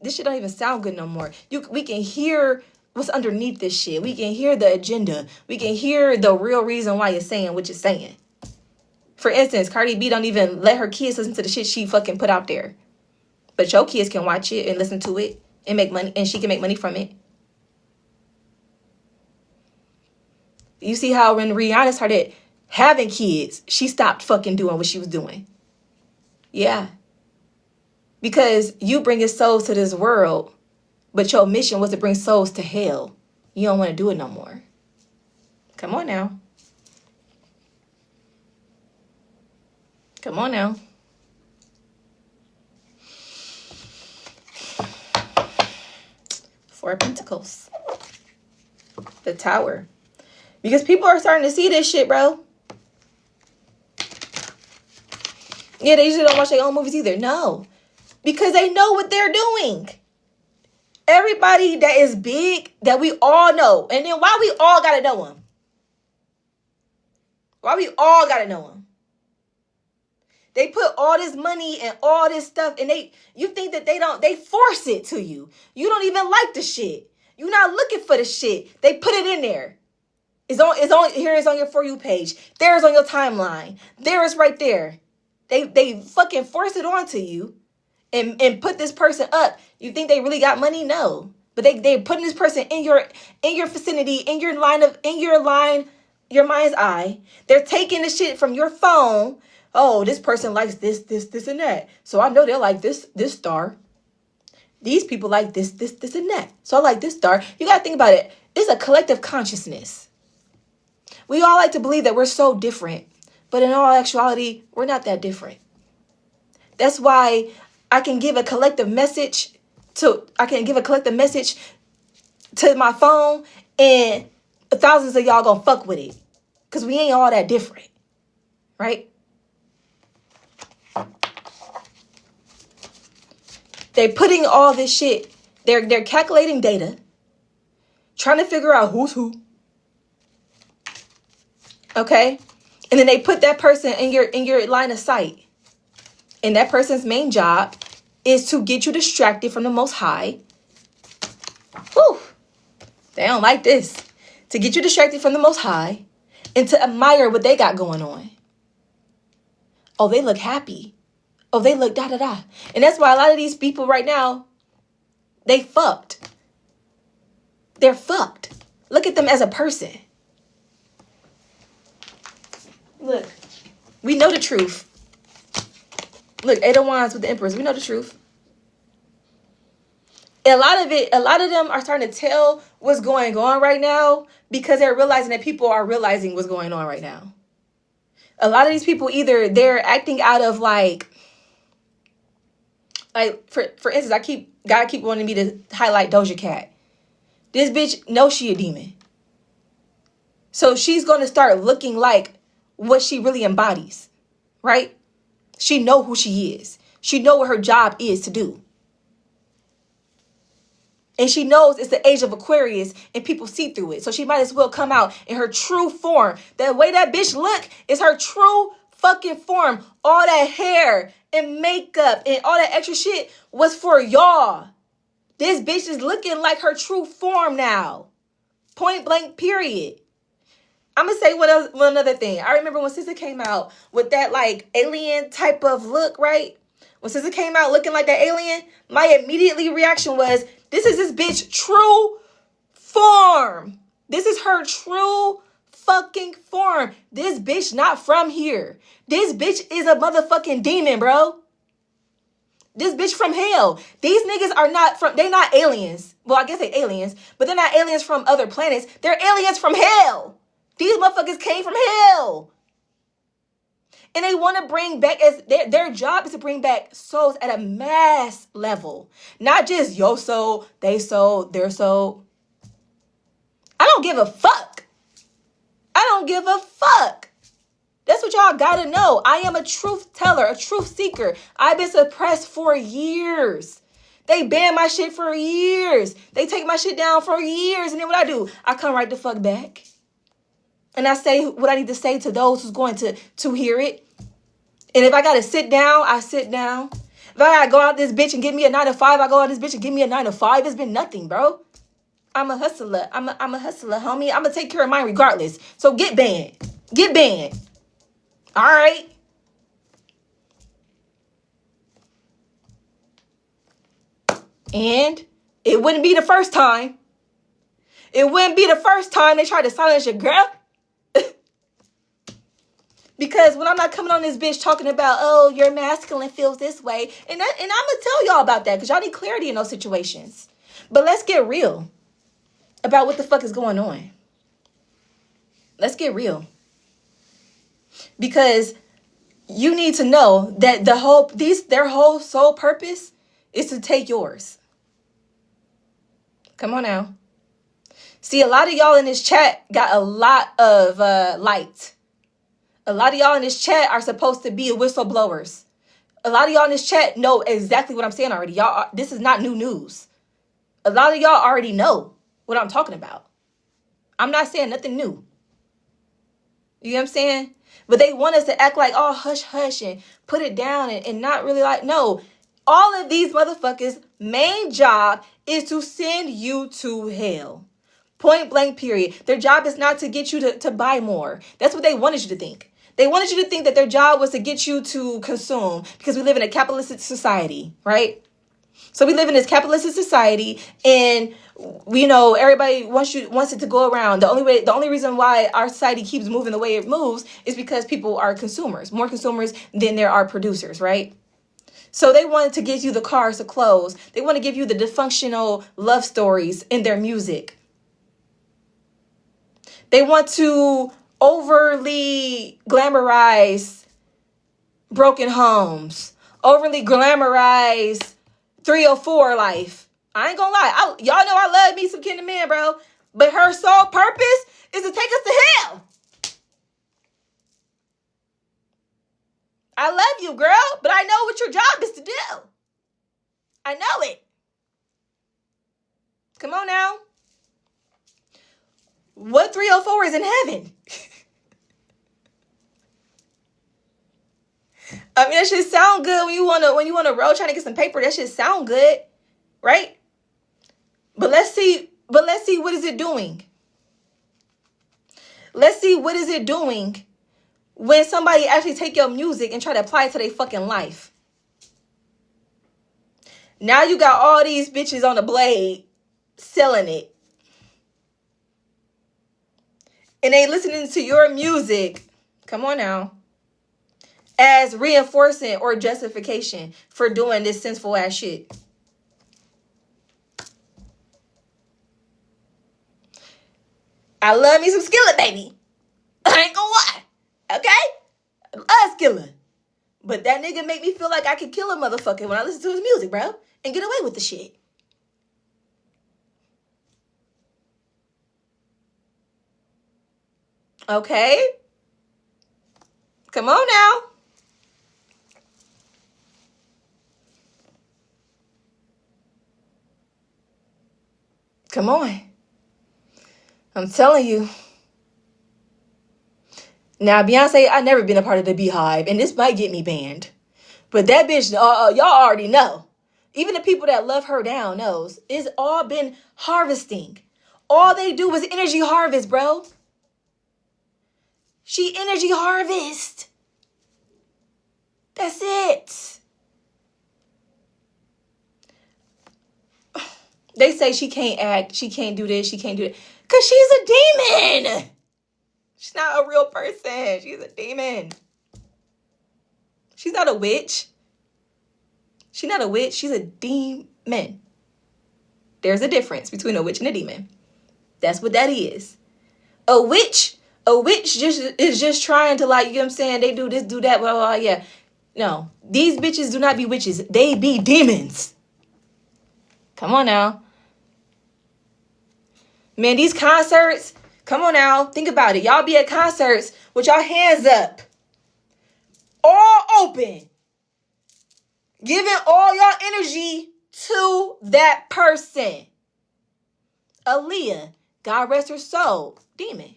this shit don't even sound good no more. We can hear what's underneath this shit. We can hear the agenda. We can hear the real reason why you're saying what you're saying. For instance, Cardi B don't even let her kids listen to the shit she fucking put out there. But your kids can watch it and listen to it and make money, and she can make money from it. You see how when Rihanna started having kids, she stopped fucking doing what she was doing. Yeah. Because you bringing souls to this world, but your mission was to bring souls to hell. You don't want to do it no more. Come on now. Come on now. Four of Pentacles. The Tower. Because people are starting to see this shit, bro. Yeah, they usually don't watch their own movies either. No. Because they know what they're doing. Everybody that is big, that we all know. And then why we all gotta know them? Why we all gotta know them? They put all this money and all this stuff, and you think that they force it to you. You don't even like the shit. You're not looking for the shit. They put it in there. Here it's on your For You page. There's on your timeline. There is right there. They fucking force it onto you and put this person up. You think they really got money? No. But they putting this person in your vicinity, in your your mind's eye. They're taking the shit from your phone. Oh, this person likes this, and that. So I know they'll like this star. These people like this, and that. So I like this star. You got to think about it. It's a collective consciousness. We all like to believe that we're so different. But in all actuality, we're not that different. That's why I can give a collective message to my phone, and thousands of y'all gonna fuck with it. Because we ain't all that different. Right? They're putting all this shit. They're calculating data. Trying to figure out who's who. Okay? And then they put that person in your line of sight. And that person's main job is to get you distracted from the Most High. Whew. They don't like this. To get you distracted from the Most High and to admire what they got going on. Oh, they look happy. Oh, they look da-da-da. And that's why a lot of these people right now, they fucked. They're fucked. Look at them as a person. Look, we know the truth. Look, Eight of Wands with the Empress. We know the truth. A lot of them are starting to tell what's going on right now because they're realizing that people are realizing what's going on right now. A lot of these people, either they're acting out of like for instance, God keep wanting me to highlight Doja Cat. This bitch knows she a demon. So she's going to start looking like what she really embodies, right? She know who she is. She know what her job is to do. And she knows it's the age of Aquarius and people see through it. So she might as well come out in her true form. The way that bitch look is her true fucking form. All that hair and makeup and all that extra shit was for y'all. This bitch is looking like her true form now. Point blank, period. I'm going to say one other thing. I remember when SZA came out with that like alien type of look, right? When SZA came out looking like that alien, my immediately reaction was, this is this bitch true form. This is her true fucking form. This bitch not from here. This bitch is a motherfucking demon, bro. This bitch from hell. These niggas are not from, they're not aliens. Well, I guess they're aliens, but they're not aliens from other planets. They're aliens from hell. These motherfuckers came from hell. And they want to bring back, as their job is to bring back souls at a mass level. Not just your soul, they soul, their soul. I don't give a fuck. I don't give a fuck. That's what y'all gotta know. I am a truth teller, a truth seeker. I've been suppressed for years. They ban my shit for years. They take my shit down for years. And then what I do? I come right the fuck back. And I say what I need to say to those who's going to hear it. And if I got to sit down, I sit down. If I got to go out this bitch and give me a 9 to 5, I go out this bitch and give me a 9 to 5. It's been nothing, bro. I'm a hustler. I'm a hustler, homie. I'm going to take care of mine regardless. So get banned. Get banned. All right. And it wouldn't be the first time. It wouldn't be the first time they tried to silence your girl. Because when I'm not coming on this bitch talking about, oh, your masculine feels this way. And I'm going to tell y'all about that because y'all need clarity in those situations. But let's get real about what the fuck is going on. Let's get real. Because you need to know that their whole sole purpose is to take yours. Come on now. See, a lot of y'all in this chat got a lot of light. A lot of y'all in this chat are supposed to be whistleblowers. A lot of y'all in this chat know exactly what I'm saying already. This is not new news. A lot of y'all already know what I'm talking about. I'm not saying nothing new. You know what I'm saying? But they want us to act like, oh, hush, hush, and put it down and not really like, no. All of these motherfuckers' main job is to send you to hell. Point blank, period. Their job is not to get you to buy more. That's what they wanted you to think. They wanted you to think that their job was to get you to consume because we live in a capitalistic society, right? So we live in this capitalistic society and everybody wants it to go around. The only reason why our society keeps moving the way it moves is because people are consumers, more consumers than there are producers, right? So they wanted to give you the cars, the clothes. They want to give you the dysfunctional love stories in their music. They want to overly glamorize broken homes, overly glamorize 304 life. I ain't gonna lie. Y'all know I love me some Kendra Man, bro. But her sole purpose is to take us to hell. I love you, girl, but I know what your job is to do. I know it. Come on now. What 304 is in heaven? I mean, that shit sound good when you wanna roll trying to get some paper. That shit sound good, right? But let's see what is it doing. Let's see what is it doing when somebody actually take your music and try to apply it to their fucking life. Now you got all these bitches on the blade selling it. And they listening to your music. Come on now. As reinforcing or justification for doing this sinful ass shit. I love me some Skillet, baby. I ain't gonna lie. Okay? I love Skillet. But that nigga make me feel like I could kill a motherfucker when I listen to his music, bro. And get away with the shit. Okay? Come on now. Come on. I'm telling you. Now, Beyonce, I've never been a part of the Beehive, and this might get me banned. But that bitch, y'all already know. Even the people that love her down knows. It's all been harvesting. All they do is energy harvest, bro. She energy harvest. That's it. They say she can't act, she can't do this, she can't do that. Because she's a demon. She's not a real person. She's a demon. She's not a witch. She's not a witch. She's a demon. There's a difference between a witch and a demon. That's what that is. A witch is just trying to, like, you know what I'm saying? They do this, do that, blah, blah, blah, yeah. No, these bitches do not be witches. They be demons. Come on now. Man, these concerts, come on now. Think about it. Y'all be at concerts with y'all hands up. All open. Giving all y'all energy to that person. Aaliyah, God rest her soul, demon.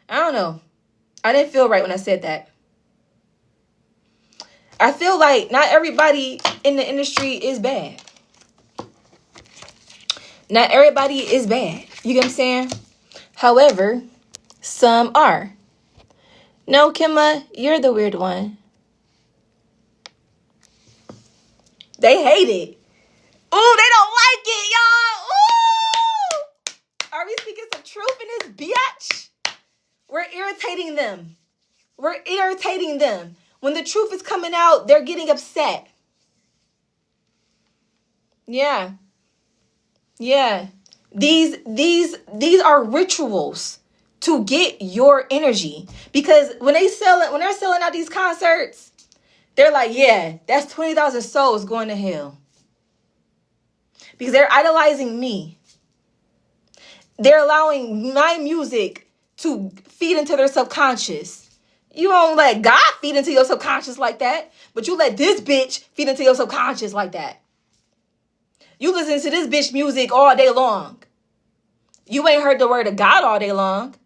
I don't know. I didn't feel right when I said that. I feel like not everybody in the industry is bad. Not everybody is bad. You get what I'm saying? However, some are. No, Kimma, you're the weird one. They hate it. Ooh, they don't like it, y'all. Ooh! Are we speaking some truth in this bitch. We're irritating them. We're irritating them. When the truth is coming out, they're getting upset. Yeah. Yeah. These are rituals to get your energy. Because when they're selling out these concerts, they're like, yeah, that's 20,000 souls going to hell. Because they're idolizing me. They're allowing my music to feed into their subconscious. You don't let God feed into your subconscious like that, but you let this bitch feed into your subconscious like that. You listen to this bitch music all day long. You ain't heard the word of God all day long.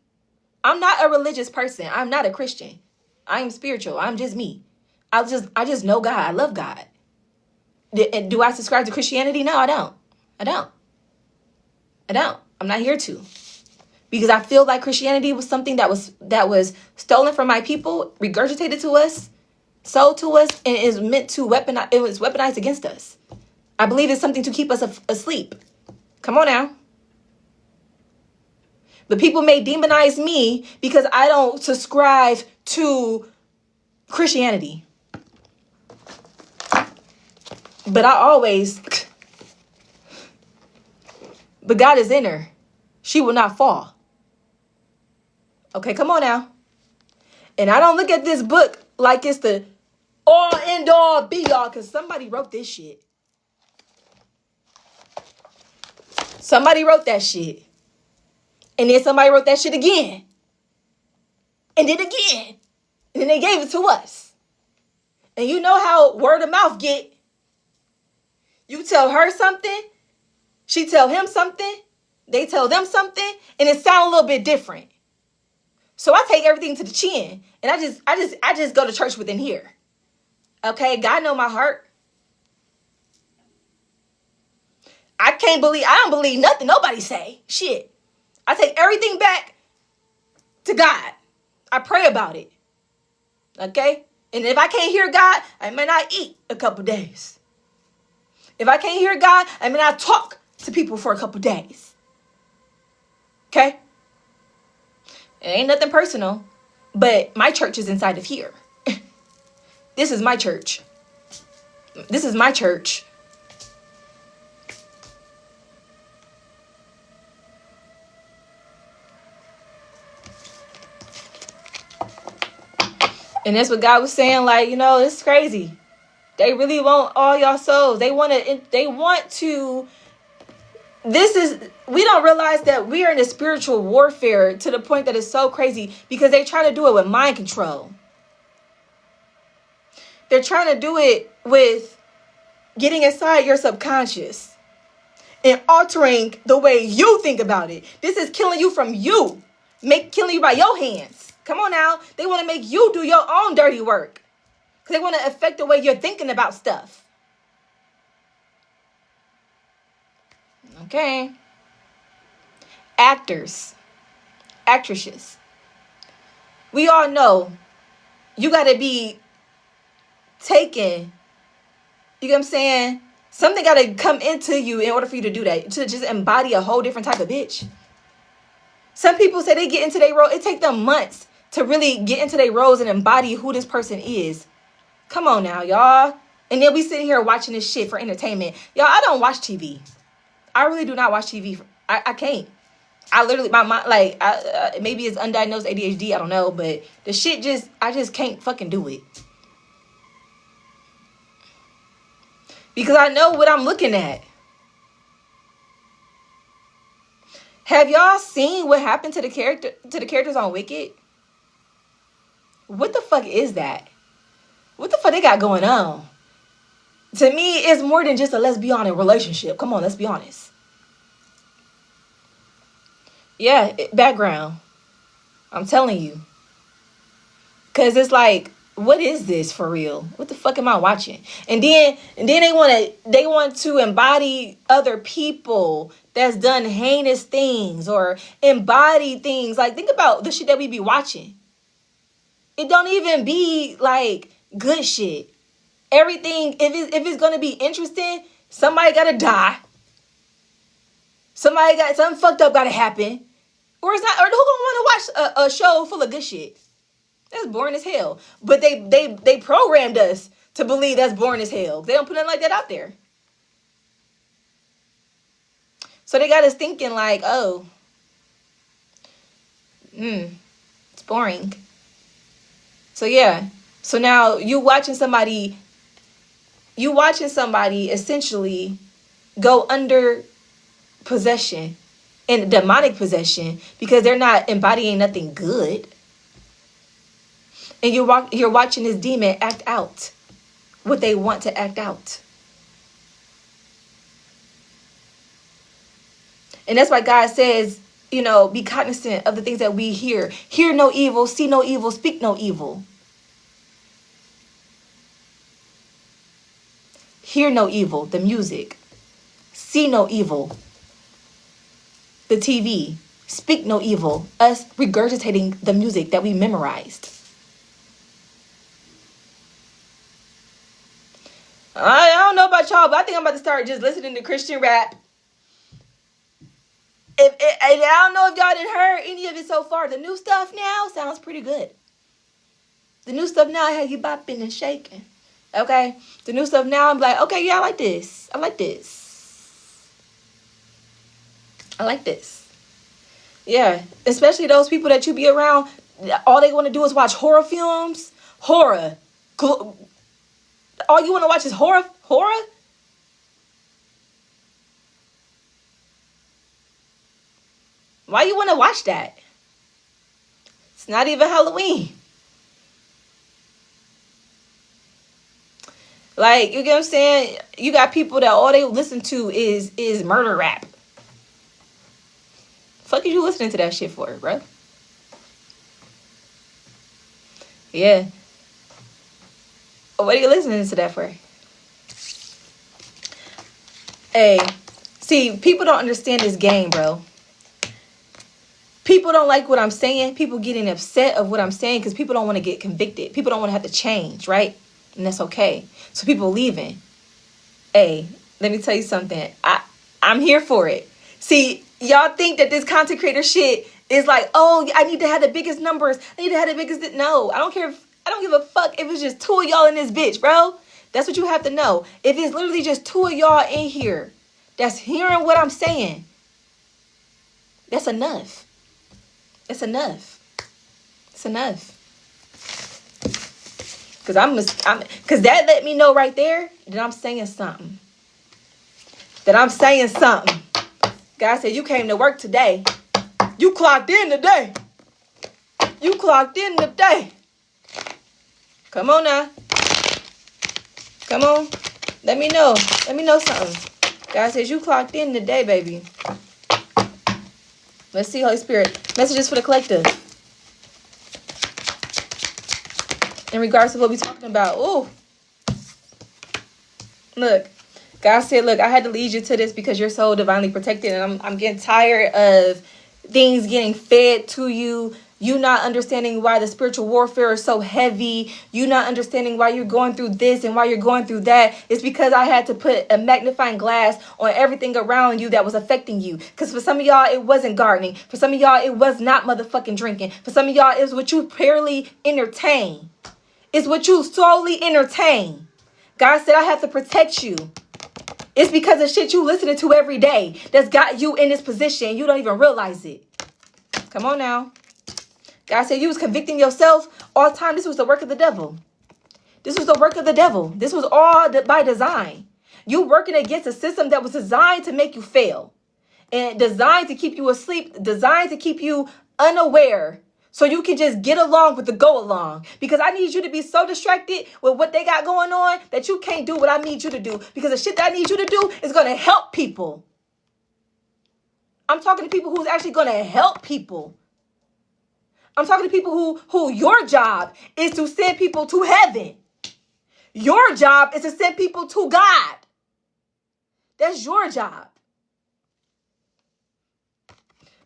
I'm not a religious person. I'm not a Christian. I'm spiritual. I'm just me. I just know God. I love God. Do I subscribe to Christianity? No, I don't. I'm not here to. Because I feel like Christianity was something that was stolen from my people, regurgitated to us, sold to us, and is meant to weaponize. It was weaponized against us. I believe it's something to keep us asleep. Come on now. But people may demonize me because I don't subscribe to Christianity. But but God is in her. She will not fall. Okay, come on now. And I don't look at this book like it's the all end all be all, because somebody wrote this shit. Somebody wrote that shit. And then somebody wrote that shit again. And then again. And then they gave it to us. And you know how word of mouth get. You tell her something, she tell him something, they tell them something, and it sounds a little bit different. So I take everything to the chin, and I just go to church within here. Okay, God know my heart. I don't believe nothing nobody say. Shit. I take everything back to God. I pray about it. Okay? And if I can't hear God, I may not eat a couple days. If I can't hear God, I may not talk to people for a couple days. Okay? It ain't nothing personal, but my church is inside of here. This is my church. This is my church. And that's what God was saying, like, it's crazy. They really want all y'all souls. We don't realize that we are in a spiritual warfare to the point that it's so crazy because they try to do it with mind control. They're trying to do it with getting inside your subconscious and altering the way you think about it. This is killing you from you. Killing you by your hands. Come on now. They want to make you do your own dirty work. Because they want to affect the way you're thinking about stuff. Okay. Actors. Actresses. We all know you got to be taken. You know what I'm saying? Something got to come into you in order for you to do that. To just embody a whole different type of bitch. Some people say they get into their role. It takes them months to really get into their roles and embody who this person is. Come on now, y'all. And then we sitting here watching this shit for entertainment. Y'all, I don't watch TV. I really do not watch TV. I can't. I literally, my mind, like, maybe it's undiagnosed ADHD. I don't know. But the shit I just can't fucking do it. Because I know what I'm looking at. Have y'all seen what happened to the characters on Wicked? What the fuck is that? What the fuck they got going on? To me, it's more than just a let's be honest relationship. Come on, let's be honest. Yeah, background. I'm telling you. Cause it's like, what is this for real? What the fuck am I watching? And then they want to embody other people that's done heinous things or embody things. Like, think about the shit that we be watching. It don't even be like good shit. Everything, if it's gonna be interesting, somebody gotta die. Something fucked up gotta happen. Or it's not. Or who gonna want to watch a show full of good shit? That's boring as hell. But they programmed us to believe that's boring as hell. They don't put nothing like that out there. So they got us thinking like, oh, it's boring. So yeah. So now you watching somebody essentially go under possession and demonic possession because they're not embodying nothing good. And you're watching this demon act out what they want to act out. And that's why God says, be cognizant of the things that we hear. Hear no evil, see no evil, speak no evil. Hear no evil, the music. See no evil, the TV. Speak no evil, us regurgitating the music that we memorized. I don't know about y'all, but I think I'm about to start just listening to Christian rap. And I don't know if y'all didn't heard any of it so far. The new stuff now sounds pretty good. The new stuff now has you bopping and shaking. Okay? The new stuff now, I'm like, okay, yeah, I like this. I like this. I like this. Yeah. Especially those people that you be around, all they want to do is watch horror films. Horror. All you want to watch is horror? Horror? Why you want to watch that? It's not even Halloween. Like, you get what I'm saying? You got people that all they listen to is murder rap. Fuck is you listening to that shit for, bro? Yeah. What are you listening to that for? Hey, see, people don't understand this game, bro. People don't like what I'm saying. People getting upset of what I'm saying because people don't want to get convicted. People don't want to have to change, right? And that's okay. So people leaving. Hey, let me tell you something. I'm here for it. See, y'all think that this content creator shit is like, oh, I need to have the biggest numbers. I need to have the biggest. No, I don't care. I don't give a fuck if it's just 2 of y'all in this bitch, bro. That's what you have to know. If it's literally just 2 of y'all in here that's hearing what I'm saying, that's enough. It's enough. It's enough. Because that let me know right there that I'm saying something. That I'm saying something. God said, you came to work today. You clocked in today. You clocked in today. Come on now. Come on. Let me know. Let me know something. God says, you clocked in today, baby. Let's see, Holy Spirit. Messages for the collective. In regards to what we're talking about. Ooh. Look. God said, look, I had to lead you to this because you're so divinely protected. And I'm getting tired of things getting fed to you. You not understanding why the spiritual warfare is so heavy. You not understanding why you're going through this and why you're going through that. It's because I had to put a magnifying glass on everything around you that was affecting you. Because for some of y'all, it wasn't gardening. For some of y'all, it was not motherfucking drinking. For some of y'all, it was what you purely entertain. It's what you solely entertain. God said, I have to protect you. It's because of shit you listening to every day that's got you in this position. You don't even realize it. Come on now. God said you was convicting yourself all the time. This was the work of the devil. This was the work of the devil. This was all by design. You working against a system that was designed to make you fail. And designed to keep you asleep. Designed to keep you unaware. So you can just get along with the go along. Because I need you to be so distracted with what they got going on that you can't do what I need you to do. Because the shit that I need you to do is going to help people. I'm talking to people who's actually going to help people. I'm talking to people who your job is to send people to heaven. Your job is to send people to God. That's your job.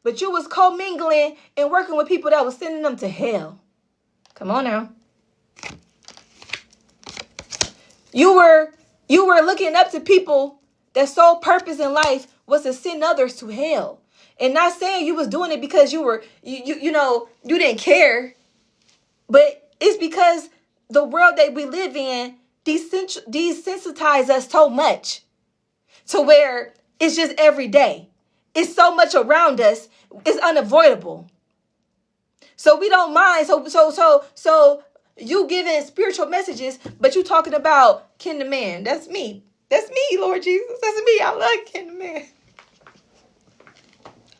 But you was commingling and working with people that was sending them to hell. Come on now. You were looking up to people that sole purpose in life was to send others to hell. And not saying you was doing it because you didn't care, but it's because the world that we live in desensitize us so much to where it's just every day. It's so much around us. It's unavoidable. So we don't mind. So you giving spiritual messages, but you talking about kin to man. That's me. That's me, Lord Jesus. That's me. I love kin to man.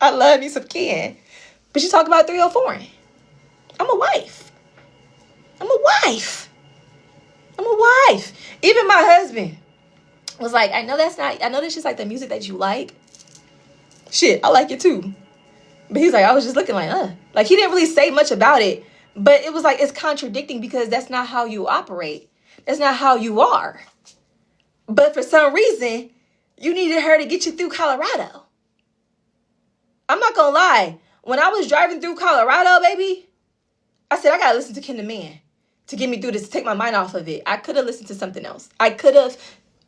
I love me some kin. But you talk about 304. I'm a wife. I'm a wife. I'm a wife. Even my husband was like, I know that's just like the music that you like. Shit, I like it too. But he's like, I was just looking like, Like, he didn't really say much about it. But it was like, it's contradicting because that's not how you operate. That's not how you are. But for some reason, you needed her to get you through Colorado. I'm not going to lie. When I was driving through Colorado, baby, I said, I got to listen to Ken the Man to get me through this, to take my mind off of it. I could have listened to something else. I could have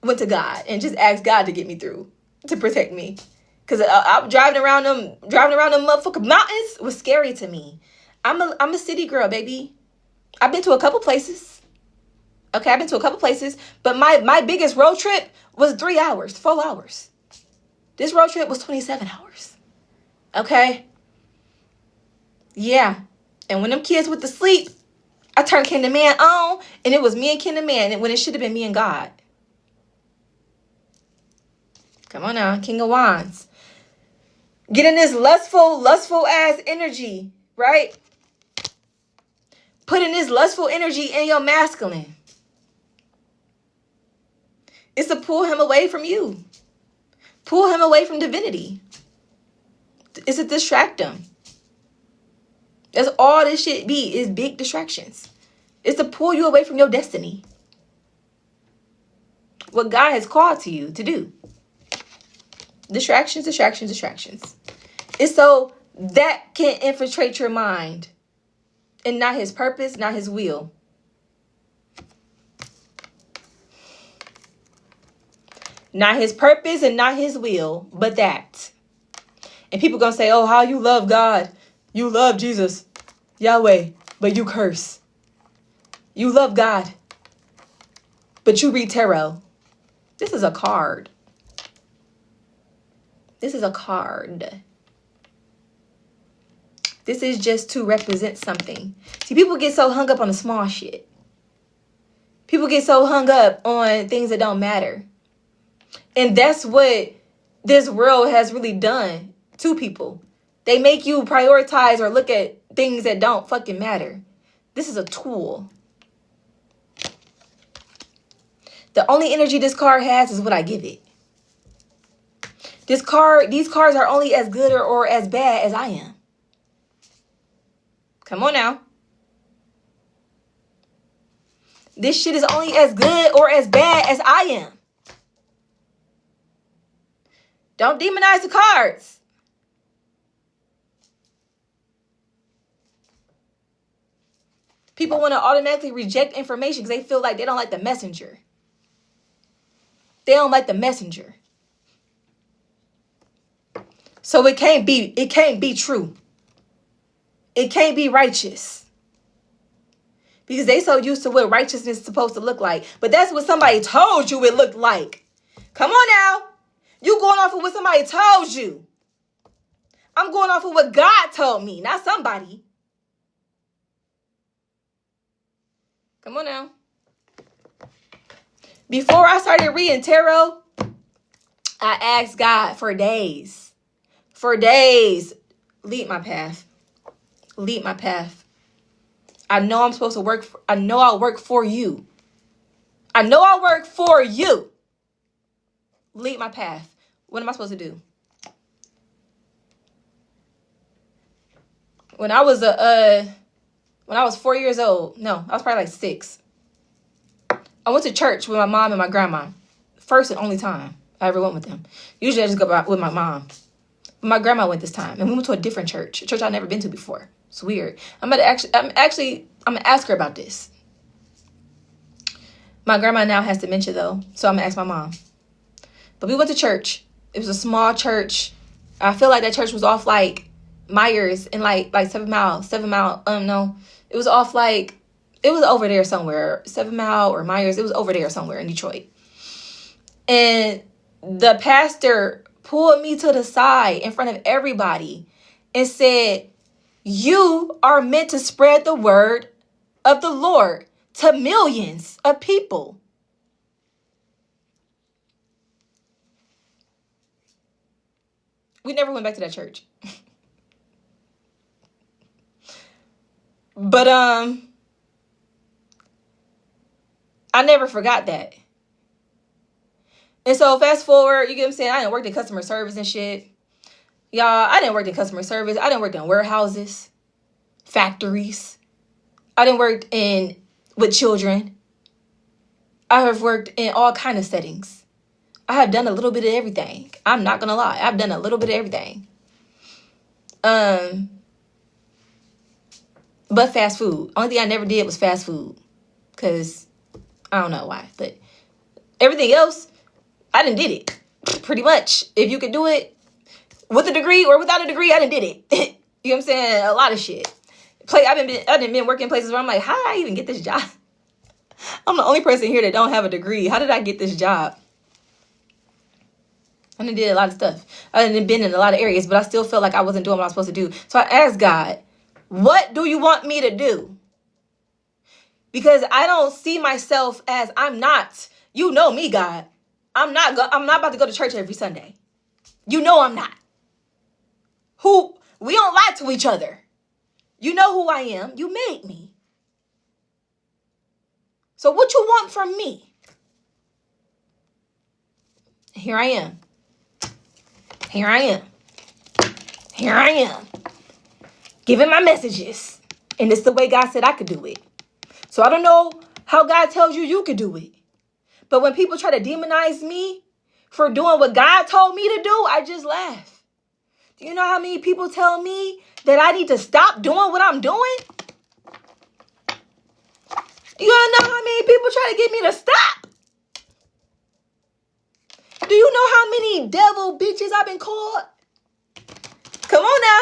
went to God and just asked God to get me through, to protect me. Because I driving around them motherfucking mountains was scary to me. I'm a city girl, baby. I've been to a couple places. Okay, I've been to a couple places. But my biggest road trip was 3 hours, 4 hours. This road trip was 27 hours. Okay? Yeah. And when them kids went to sleep, I turned Ken the Man on, and it was me and Ken the Man, when it should have been me and God. Come on now, King of Wands. Getting this lustful ass energy, right? Putting this lustful energy in your masculine. It's to pull him away from you. Pull him away from divinity. It's to distract him. That's all this shit be, is big distractions. It's to pull you away from your destiny. What God has called to you to do. Distractions. It's so that can infiltrate your mind. And not his purpose, not his will. Not his purpose and not his will, but that. And people gonna say, oh, how you love God. You love Jesus, Yahweh, but you curse. You love God, but you read tarot. This is a card. This is a card. This is just to represent something. See, people get so hung up on the small shit. People get so hung up on things that don't matter. And that's what this world has really done to people. They make you prioritize or look at things that don't fucking matter. This is a tool. The only energy this card has is what I give it. These cards are only as good or as bad as I am. Come on now. This shit is only as good or as bad as I am. Don't demonize the cards. People want to automatically reject information because they feel like they don't like the messenger. They don't like the messenger. So it can't be true. It can't be righteous. Because they so used to what righteousness is supposed to look like. But that's what somebody told you it looked like. Come on now. You going off of what somebody told you. I'm going off of what God told me, not somebody. Come on now. Before I started reading tarot, I asked God for days. For days. Lead my path. Lead my path. I know I'm supposed to work. I know I'll work for you. I know I'll work for you. Lead my path. What am I supposed to do? When I was 4 years old, no, I was probably like 6. I went to church with my mom and my grandma. First and only time I ever went with them. Usually I just go with my mom. But my grandma went this time, and we went to a different church, a church I'd never been to before. It's weird. I'm gonna ask her about this. My grandma now has dementia though, so I'm gonna ask my mom. But we went to church. It was a small church. I feel like that church was off like Myers and like 7 Mile. No, it was off like, it was over there somewhere. 7 Mile or Myers. It was over there somewhere in Detroit. And the pastor pulled me to the side in front of everybody and said, you are meant to spread the word of the Lord to millions of people. We never went back to that church. But I never forgot that. And so fast forward, you get what I'm saying? I didn't work in customer service and shit. Y'all, I didn't work in customer service. I didn't work in warehouses, factories. I didn't work with children. I have worked in all kind of settings. I have done a little bit of everything. I'm not gonna lie. I've done a little bit of everything. But fast food. Only thing I never did was fast food. Because I don't know why. But everything else, I done did it. Pretty much. If you could do it with a degree or without a degree, I done did it. You know what I'm saying? A lot of shit. I've been working in places where I'm like, how did I even get this job? I'm the only person here that don't have a degree. How did I get this job? I done did a lot of stuff. I done been in a lot of areas, but I still felt like I wasn't doing what I was supposed to do. So I asked God, what do you want me to do? Because I don't see myself as, I'm not. You know me, God. I'm not about to go to church every Sunday. You know I'm not. We don't lie to each other. You know who I am. You made me. So what you want from me? Here I am. Here I am. Here I am. Giving my messages. And it's the way God said I could do it. So I don't know how God tells you could do it. But when people try to demonize me for doing what God told me to do, I just laugh. Do you know how many people tell me that I need to stop doing what I'm doing? Do you know how many people try to get me to stop? Do you know how many devil bitches I've been called? Come on now.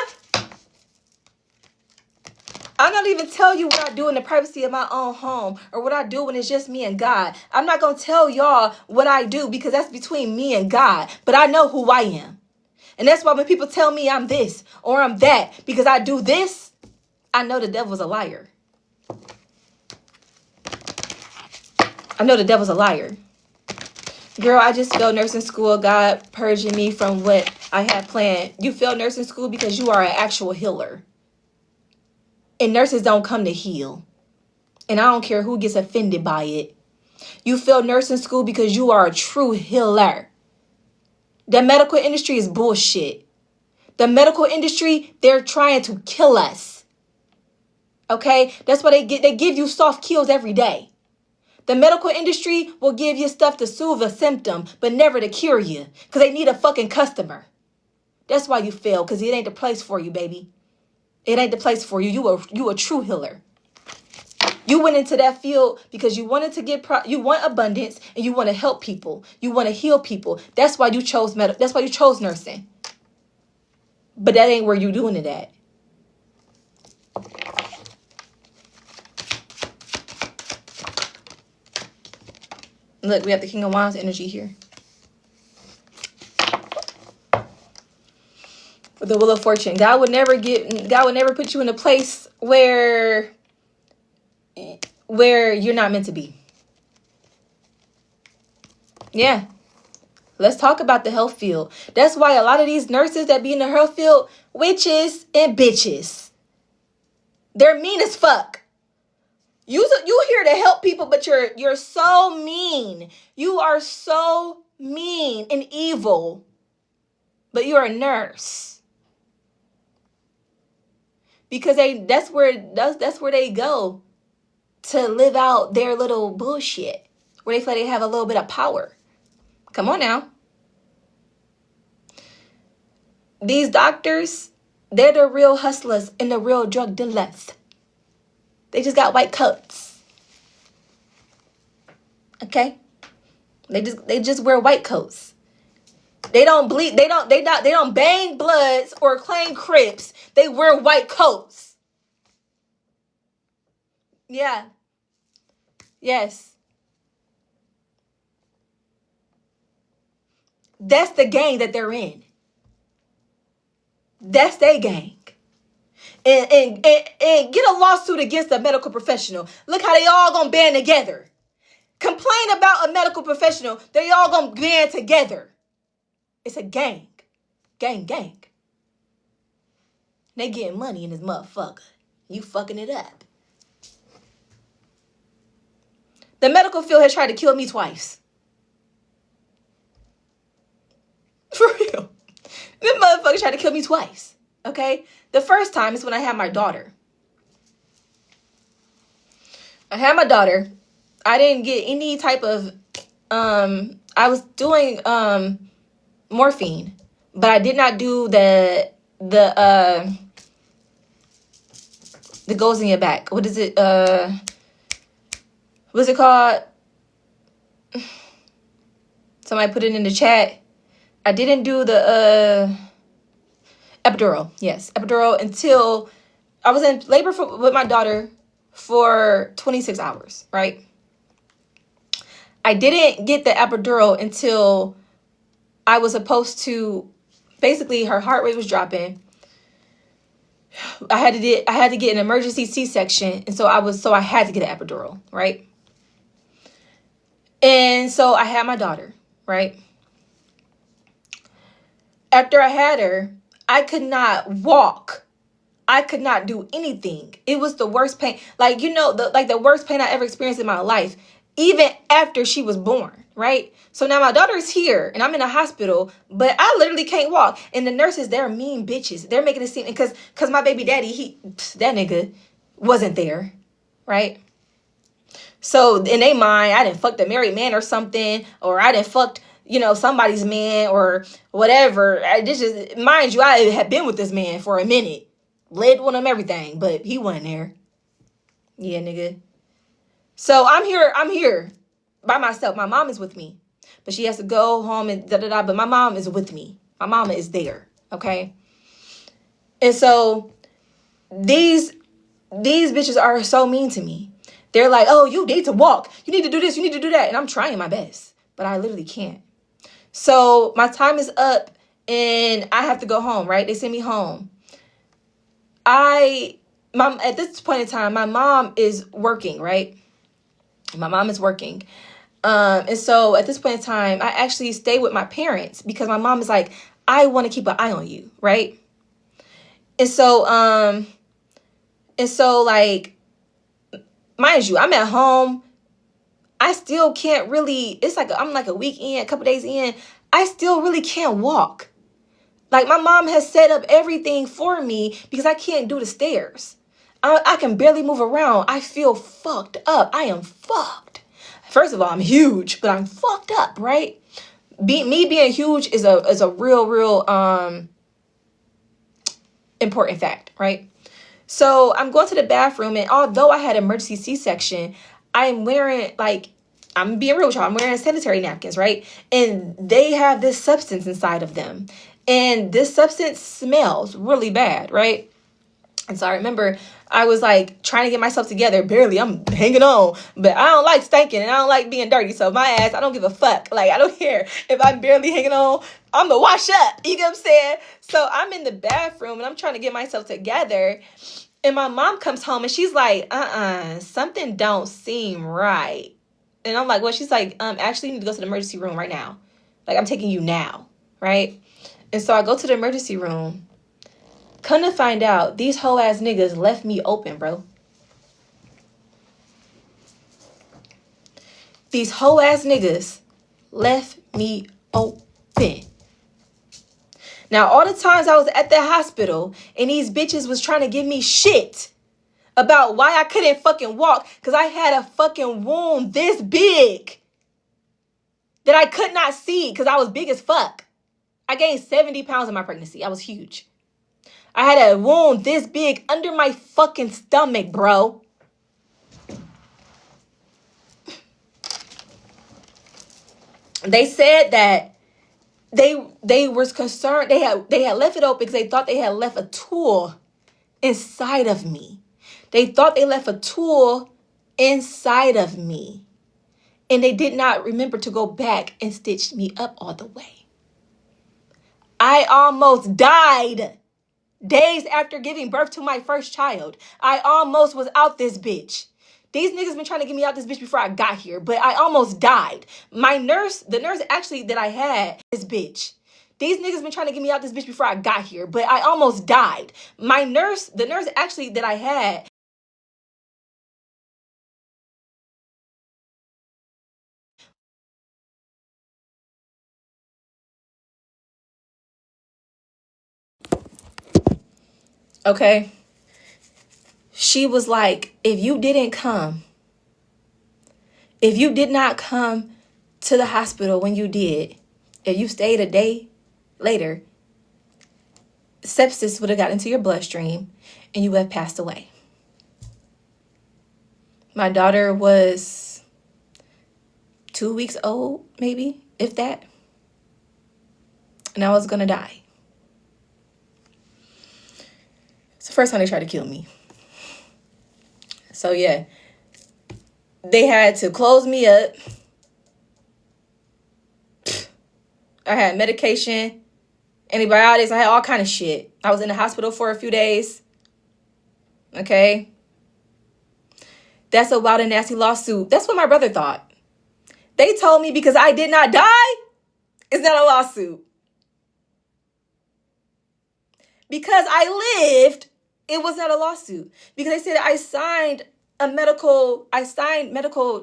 I'm not even tell you what I do in the privacy of my own home or what I do when it's just me and God. I'm not going to tell y'all what I do because that's between me and God. But I know who I am. And that's why when people tell me I'm this or I'm that because I do this, I know the devil's a liar. I know the devil's a liar. Girl, I just failed nursing school. God purging me from what I had planned. You failed nursing school because you are an actual healer. And nurses don't come to heal. And I don't care who gets offended by it. You failed nursing school because you are a true healer. The medical industry is bullshit. The medical industry, they're trying to kill us. Okay? That's why they give you soft kills every day. The medical industry will give you stuff to soothe a symptom, but never to cure you. Because they need a fucking customer. That's why you fail, because it ain't the place for you, baby. It ain't the place for you. You a true healer. You went into that field because you wanted to you want abundance and you want to help people. You want to heal people. That's why you chose that's why you chose nursing. But that ain't where you doing it at. Look, we have the King of Wands energy here. The Wheel of Fortune. God would never put you in a place where you're not meant to be. Yeah. Let's talk about the health field. That's why a lot of these nurses that be in the health field, witches and bitches. They're mean as fuck. You here to help people, but you're so mean. You are so mean and evil. But you're a nurse. Because that's where they go to live out their little bullshit. Where they feel like they have a little bit of power. Come on now. These doctors, they're the real hustlers and the real drug dealers. They just got white coats. Okay? They just wear white coats. They don't bleed. They don't bang Bloods or claim Crips. They wear white coats. Yeah. Yes. That's the gang that they're in. That's their gang. And get a lawsuit against a medical professional. Look how they all gonna band together. Complain about a medical professional. They all gonna band together. It's a gang. Gang. They getting money in this motherfucker. You fucking it up. The medical field has tried to kill me twice. For real. This motherfucker tried to kill me twice. Okay? The first time is when I had my daughter. I didn't get any type of I was doing morphine, but I did not do the goes in your back. What is it? What's it called? Somebody put it in the chat. I didn't do the epidural. Yes, epidural until I was in labor with my daughter for 26 hours, right? I didn't get the epidural until I was supposed to, basically her heart rate was dropping. I had to get an emergency C-section, and so I had to get an epidural, right? And so I had my daughter, right? After I had her, I could not walk. I could not do anything. It was the worst pain. Like, the worst pain I ever experienced in my life, even after she was born, right? So now my daughter is here and I'm in a hospital, but I literally can't walk. And the nurses, they're mean bitches. They're making it seem, because my baby daddy, that nigga wasn't there, right? So in their mind, I didn't fuck the married man or something, or I didn't fucked, somebody's man or whatever. Mind you, I had been with this man for a minute. Led with him, everything, but he wasn't there. Yeah, nigga. So I'm here by myself. My mom is with me, but she has to go home and da-da-da, but my mom is with me. My mama is there, okay? And so these bitches are so mean to me. They're like, oh, you need to walk. You need to do this. You need to do that. And I'm trying my best, but I literally can't. So my time is up and I have to go home, right? They send me home. At this point in time, my mom is working, right? My mom is working. And so at this point in time, I actually stay with my parents because my mom is like, I want to keep an eye on you, right? And so like, mind you, I'm at home. I still can't really, it's like, I'm like a week in, a couple days in. I still really can't walk. Like, my mom has set up everything for me because I can't do the stairs. I can barely move around. I feel fucked up. I am fucked. First of all, I'm huge, but I'm fucked up, right? Me being huge is a real important fact, right? So I'm going to the bathroom, and although I had an emergency C-section, I'm wearing, like, I'm being real with y'all, I'm wearing sanitary napkins, right? And they have this substance inside of them. And this substance smells really bad, right? And so I remember I was like trying to get myself together. Barely, I'm hanging on. But I don't like stinking and I don't like being dirty. So my ass, I don't give a fuck. Like, I don't care if I'm barely hanging on. I'm going to wash up. You get what I'm saying? So I'm in the bathroom and I'm trying to get myself together. And my mom comes home and she's like, something don't seem right. And I'm like, well, she's like, actually, you need to go to the emergency room right now. Like, I'm taking you now, right? And so I go to the emergency room. Come to find out, these whole ass niggas left me open, bro. These whole ass niggas left me open. Now, all the times I was at the hospital and these bitches was trying to give me shit about why I couldn't fucking walk, because I had a fucking wound this big that I could not see because I was big as fuck. I gained 70 pounds in my pregnancy. I was huge. I had a wound this big under my fucking stomach, bro. They said that They was concerned. They had left it open because they thought they had left a tool inside of me. They thought they left a tool inside of me. And they did not remember to go back and stitch me up all the way. I almost died days after giving birth to my first child. I almost was out this bitch. These niggas been trying to get me out this bitch before I got here, but I almost died. The nurse actually that I had, this bitch. These niggas been trying to get me out this bitch before I got here, but I almost died. The nurse actually that I had. Okay. She was like, if you did not come to the hospital when you did, if you stayed a day later, sepsis would have got into your bloodstream and you would have passed away. My daughter was 2 weeks old, maybe, if that. And I was going to die. It's the first time they tried to kill me. So, yeah. They had to close me up. I had medication, antibiotics. I had all kind of shit. I was in the hospital for a few days. Okay. That's a wild and nasty lawsuit. That's what my brother thought. They told me because I did not die, it's not a lawsuit. Because I lived, it was not a lawsuit. Because they said I signed medical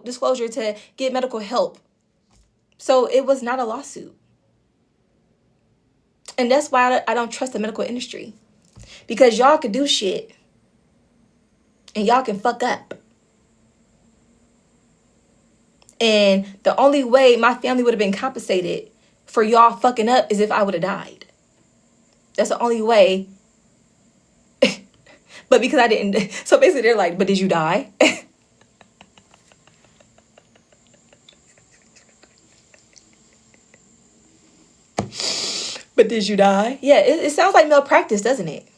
disclosure to get medical help. So it was not a lawsuit. And that's why I don't trust the medical industry. Because y'all can do shit. And y'all can fuck up. And the only way my family would have been compensated for y'all fucking up is if I would have died. That's the only way. But because I didn't. So basically they're like, but did you die? But did you die? Yeah, it sounds like malpractice, doesn't it?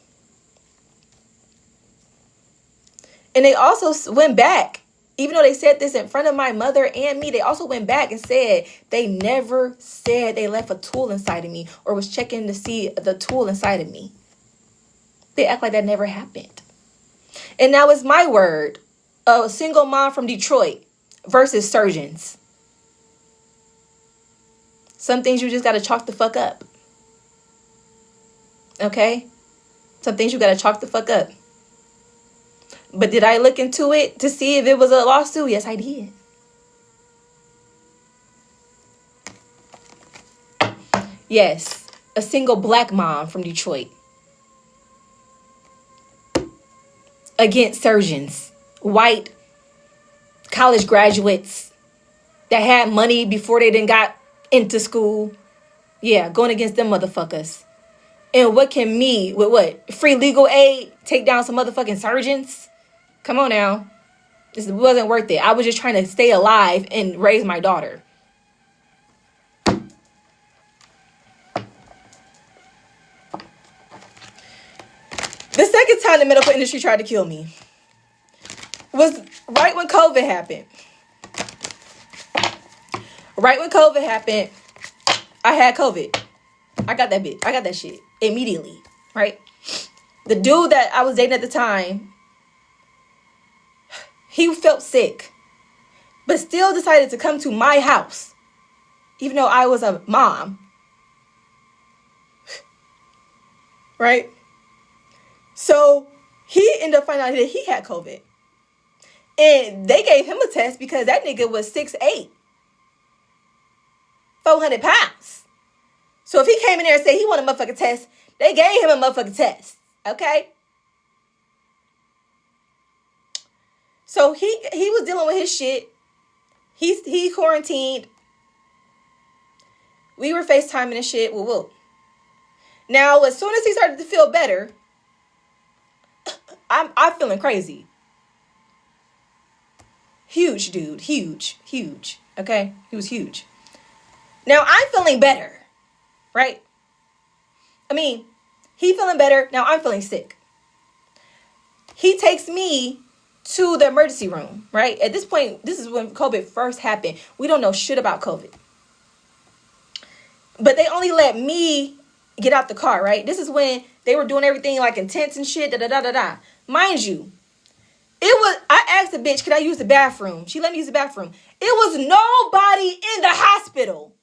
And they also went back. Even though they said this in front of my mother and me, they also went back and said they never said they left a tool inside of me or was checking to see the tool inside of me. They act like that never happened. And now it's my word, a single mom from Detroit versus surgeons. Some things you just got to chalk the fuck up. Okay? Some things you got to chalk the fuck up. But did I look into it to see if it was a lawsuit? Yes, I did. Yes, a single black mom from Detroit against surgeons, white college graduates that had money before they then got into school. Yeah, going against them motherfuckers. And what can me, with what? Free legal aid, take down some motherfucking surgeons? Come on now. This wasn't worth it. I was just trying to stay alive and raise my daughter. The second time the medical industry tried to kill me was right when COVID happened. Right when COVID happened, I had COVID. I got that bitch. I got that shit immediately, right? The dude that I was dating at the time, he felt sick, but still decided to come to my house, even though I was a mom, right? So he ended up finding out that he had COVID. And they gave him a test because that nigga was 6'8", 400 pounds. So if he came in there and said he wanted a motherfucking test, they gave him a motherfucking test. Okay? So he was dealing with his shit. He quarantined. We were FaceTiming and shit. Woo. Now, as soon as he started to feel better, I'm feeling crazy. Huge, dude. Huge. Okay? He was huge. Now, I'm feeling better. right? I mean, he feeling better. Now I'm feeling sick. He takes me to the emergency room, right? At this point, this is when COVID first happened. We don't know shit about COVID. But they only let me get out the car, right? This is when they were doing everything like intense and shit, da-da-da-da-da. Mind you, I asked the bitch, could I use the bathroom? She let me use the bathroom. It was nobody in the hospital.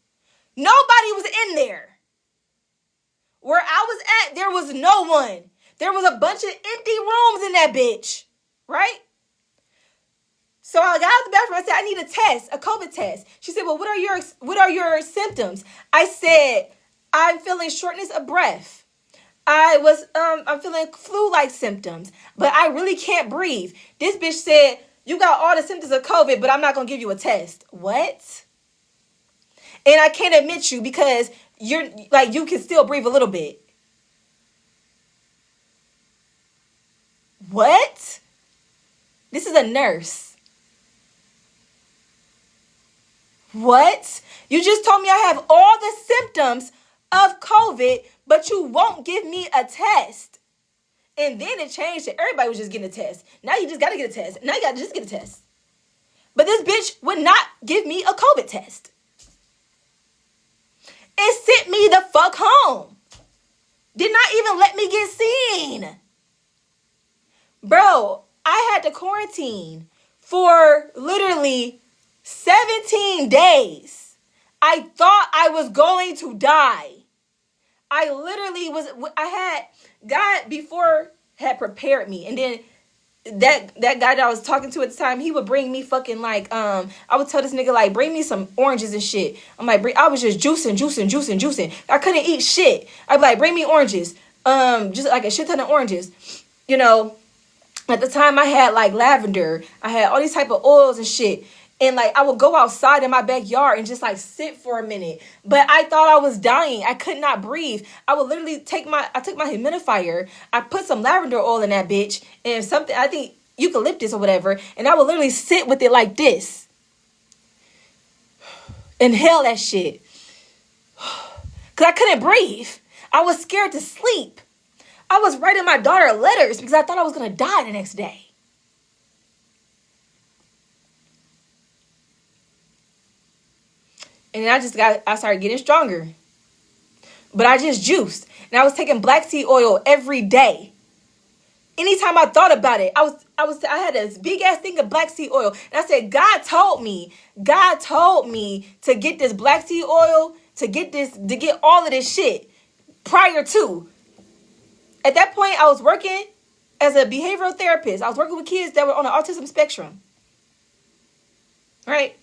Nobody was in there. Where I was at, there was no one. There was a bunch of empty rooms in that bitch, right? So I got out the bathroom. I said, I need a test, a COVID test. She said, well, what are your symptoms? I said, I'm feeling shortness of breath. I'm feeling flu-like symptoms, but I really can't breathe. This bitch said, you got all the symptoms of COVID, but I'm not going to give you a test. What? And I can't admit you because you can still breathe a little bit. What? This is a nurse. What? You just told me I have all the symptoms of COVID, but you won't give me a test. And then it changed to everybody was just getting a test. Now you just got to get a test. Now you got to just get a test. But this bitch would not give me a COVID test. It sent me the fuck home. Did not even let me get seen. Bro, I had to quarantine for literally 17 days. I thought I was going to die. I literally God before had prepared me. And then that guy that I was talking to at the time, he would bring me fucking I would tell this nigga like, bring me some oranges and shit. I'm like, I was just juicing. I couldn't eat shit. I'd be like, bring me oranges. Just like a shit ton of oranges. You know, at the time I had like lavender. I had all these type of oils and shit. And like I would go outside in my backyard and just like sit for a minute. But I thought I was dying. I could not breathe. I would literally I took my humidifier. I put some lavender oil in that bitch and something, I think eucalyptus or whatever. And I would literally sit with it like this. Inhale that shit. Because I couldn't breathe. I was scared to sleep. I was writing my daughter letters because I thought I was going to die the next day. And then I started getting stronger. But I just juiced. And I was taking black seed oil every day. Anytime I thought about it, I had this big ass thing of black seed oil. And I said, God told me to get this black seed oil, to get all of this shit prior to. At that point, I was working as a behavioral therapist. I was working with kids that were on the autism spectrum. Right?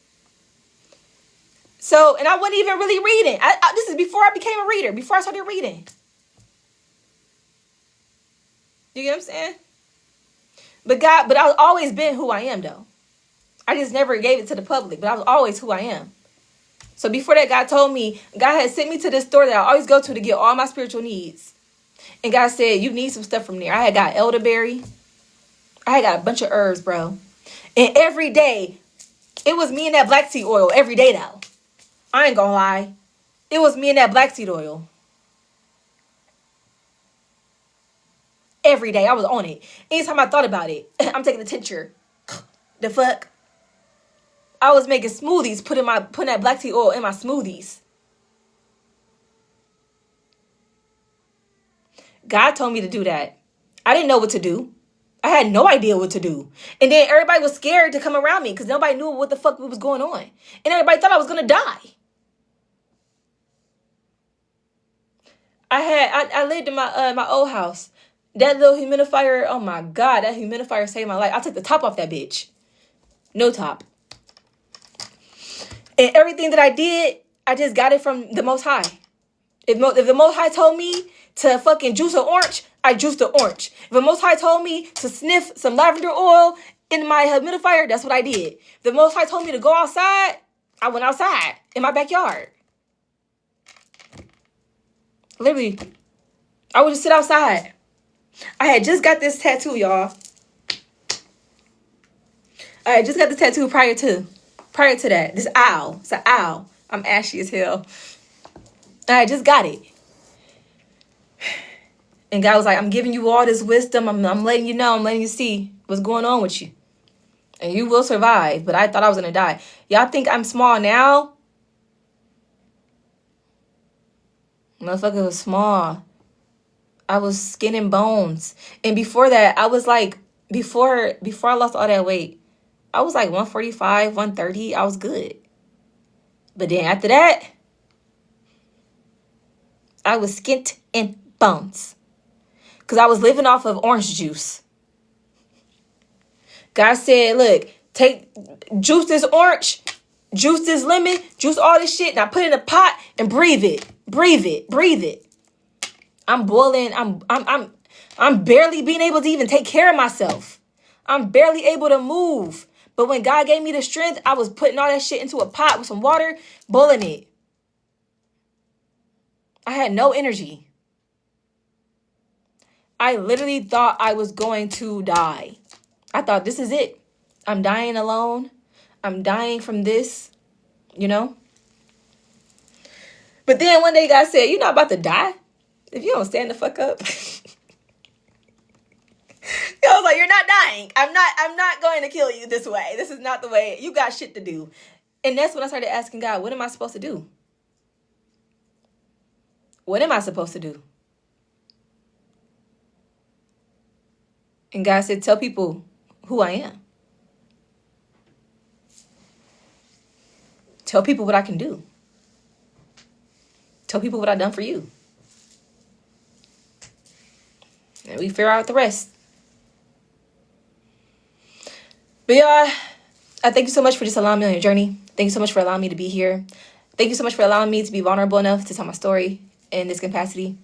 So, and I wasn't even really reading. This is before I became a reader, before I started reading. You get what I'm saying? But I've always been who I am, though. I just never gave it to the public, but I was always who I am. So before that, God had sent me to this store that I always go to get all my spiritual needs. And God said, you need some stuff from there. I had got elderberry. I had got a bunch of herbs, bro. And every day, it was me and that black seed oil every day, though. I ain't gonna lie. It was me and that black seed oil. Every day. I was on it. Anytime I thought about it, I'm taking the tincture. The fuck? I was making smoothies, putting that black seed oil in my smoothies. God told me to do that. I didn't know what to do. I had no idea what to do. And then everybody was scared to come around me because nobody knew what the fuck was going on. And everybody thought I was going to die. I lived in my old house. That little humidifier, oh my God, that humidifier saved my life. I took the top off that bitch. No top. And everything that I did, I just got it from the Most High. If the Most High told me to fucking juice an orange, I juiced the orange. If the Most High told me to sniff some lavender oil in my humidifier, that's what I did. If the Most High told me to go outside, I went outside in my backyard. Literally, I would just sit outside. I had just got this tattoo, y'all. I had just got this tattoo prior to that. This owl. It's an owl. I'm ashy as hell. I just got it. And God was like, I'm giving you all this wisdom. I'm letting you know. I'm letting you see what's going on with you. And you will survive. But I thought I was going to die. Y'all think I'm small now? Motherfucker was small. I was skin and bones. And before that, I was like, before I lost all that weight, I was like 145, 130. I was good. But then after that, I was skin and bones. Because I was living off of orange juice. God said, look, juice this orange, juice this lemon, juice all this shit. Now put it in a pot and breathe it. Breathe it. Breathe it. I'm boiling. I'm barely being able to even take care of myself. I'm barely able to move. But when God gave me the strength, I was putting all that shit into a pot with some water, boiling it. I had no energy. I literally thought I was going to die. I thought, this is it. I'm dying alone. I'm dying from this, you know? But then one day God said, you're not about to die if you don't stand the fuck up. I was like, you're not dying. I'm not going to kill you this way. This is not the way. You got shit to do. And that's when I started asking God, what am I supposed to do? What am I supposed to do? And God said, tell people who I am. Tell people what I can do. Tell people what I've done for you. And we figure out the rest. But y'all, I thank you so much for just allowing me on your journey. Thank you so much for allowing me to be here. Thank you so much for allowing me to be vulnerable enough to tell my story in this capacity.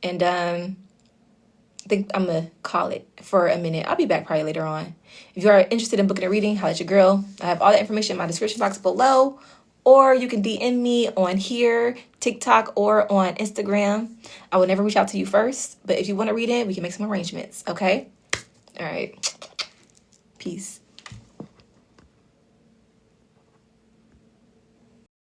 And I think I'm going to call it for a minute. I'll be back probably later on. If you are interested in booking a reading, holla at your girl. I have all the information in my description box below. Or you can DM me on here, TikTok, or on Instagram. I will never reach out to you first. But if you want to read it, we can make some arrangements. Okay? All right. Peace.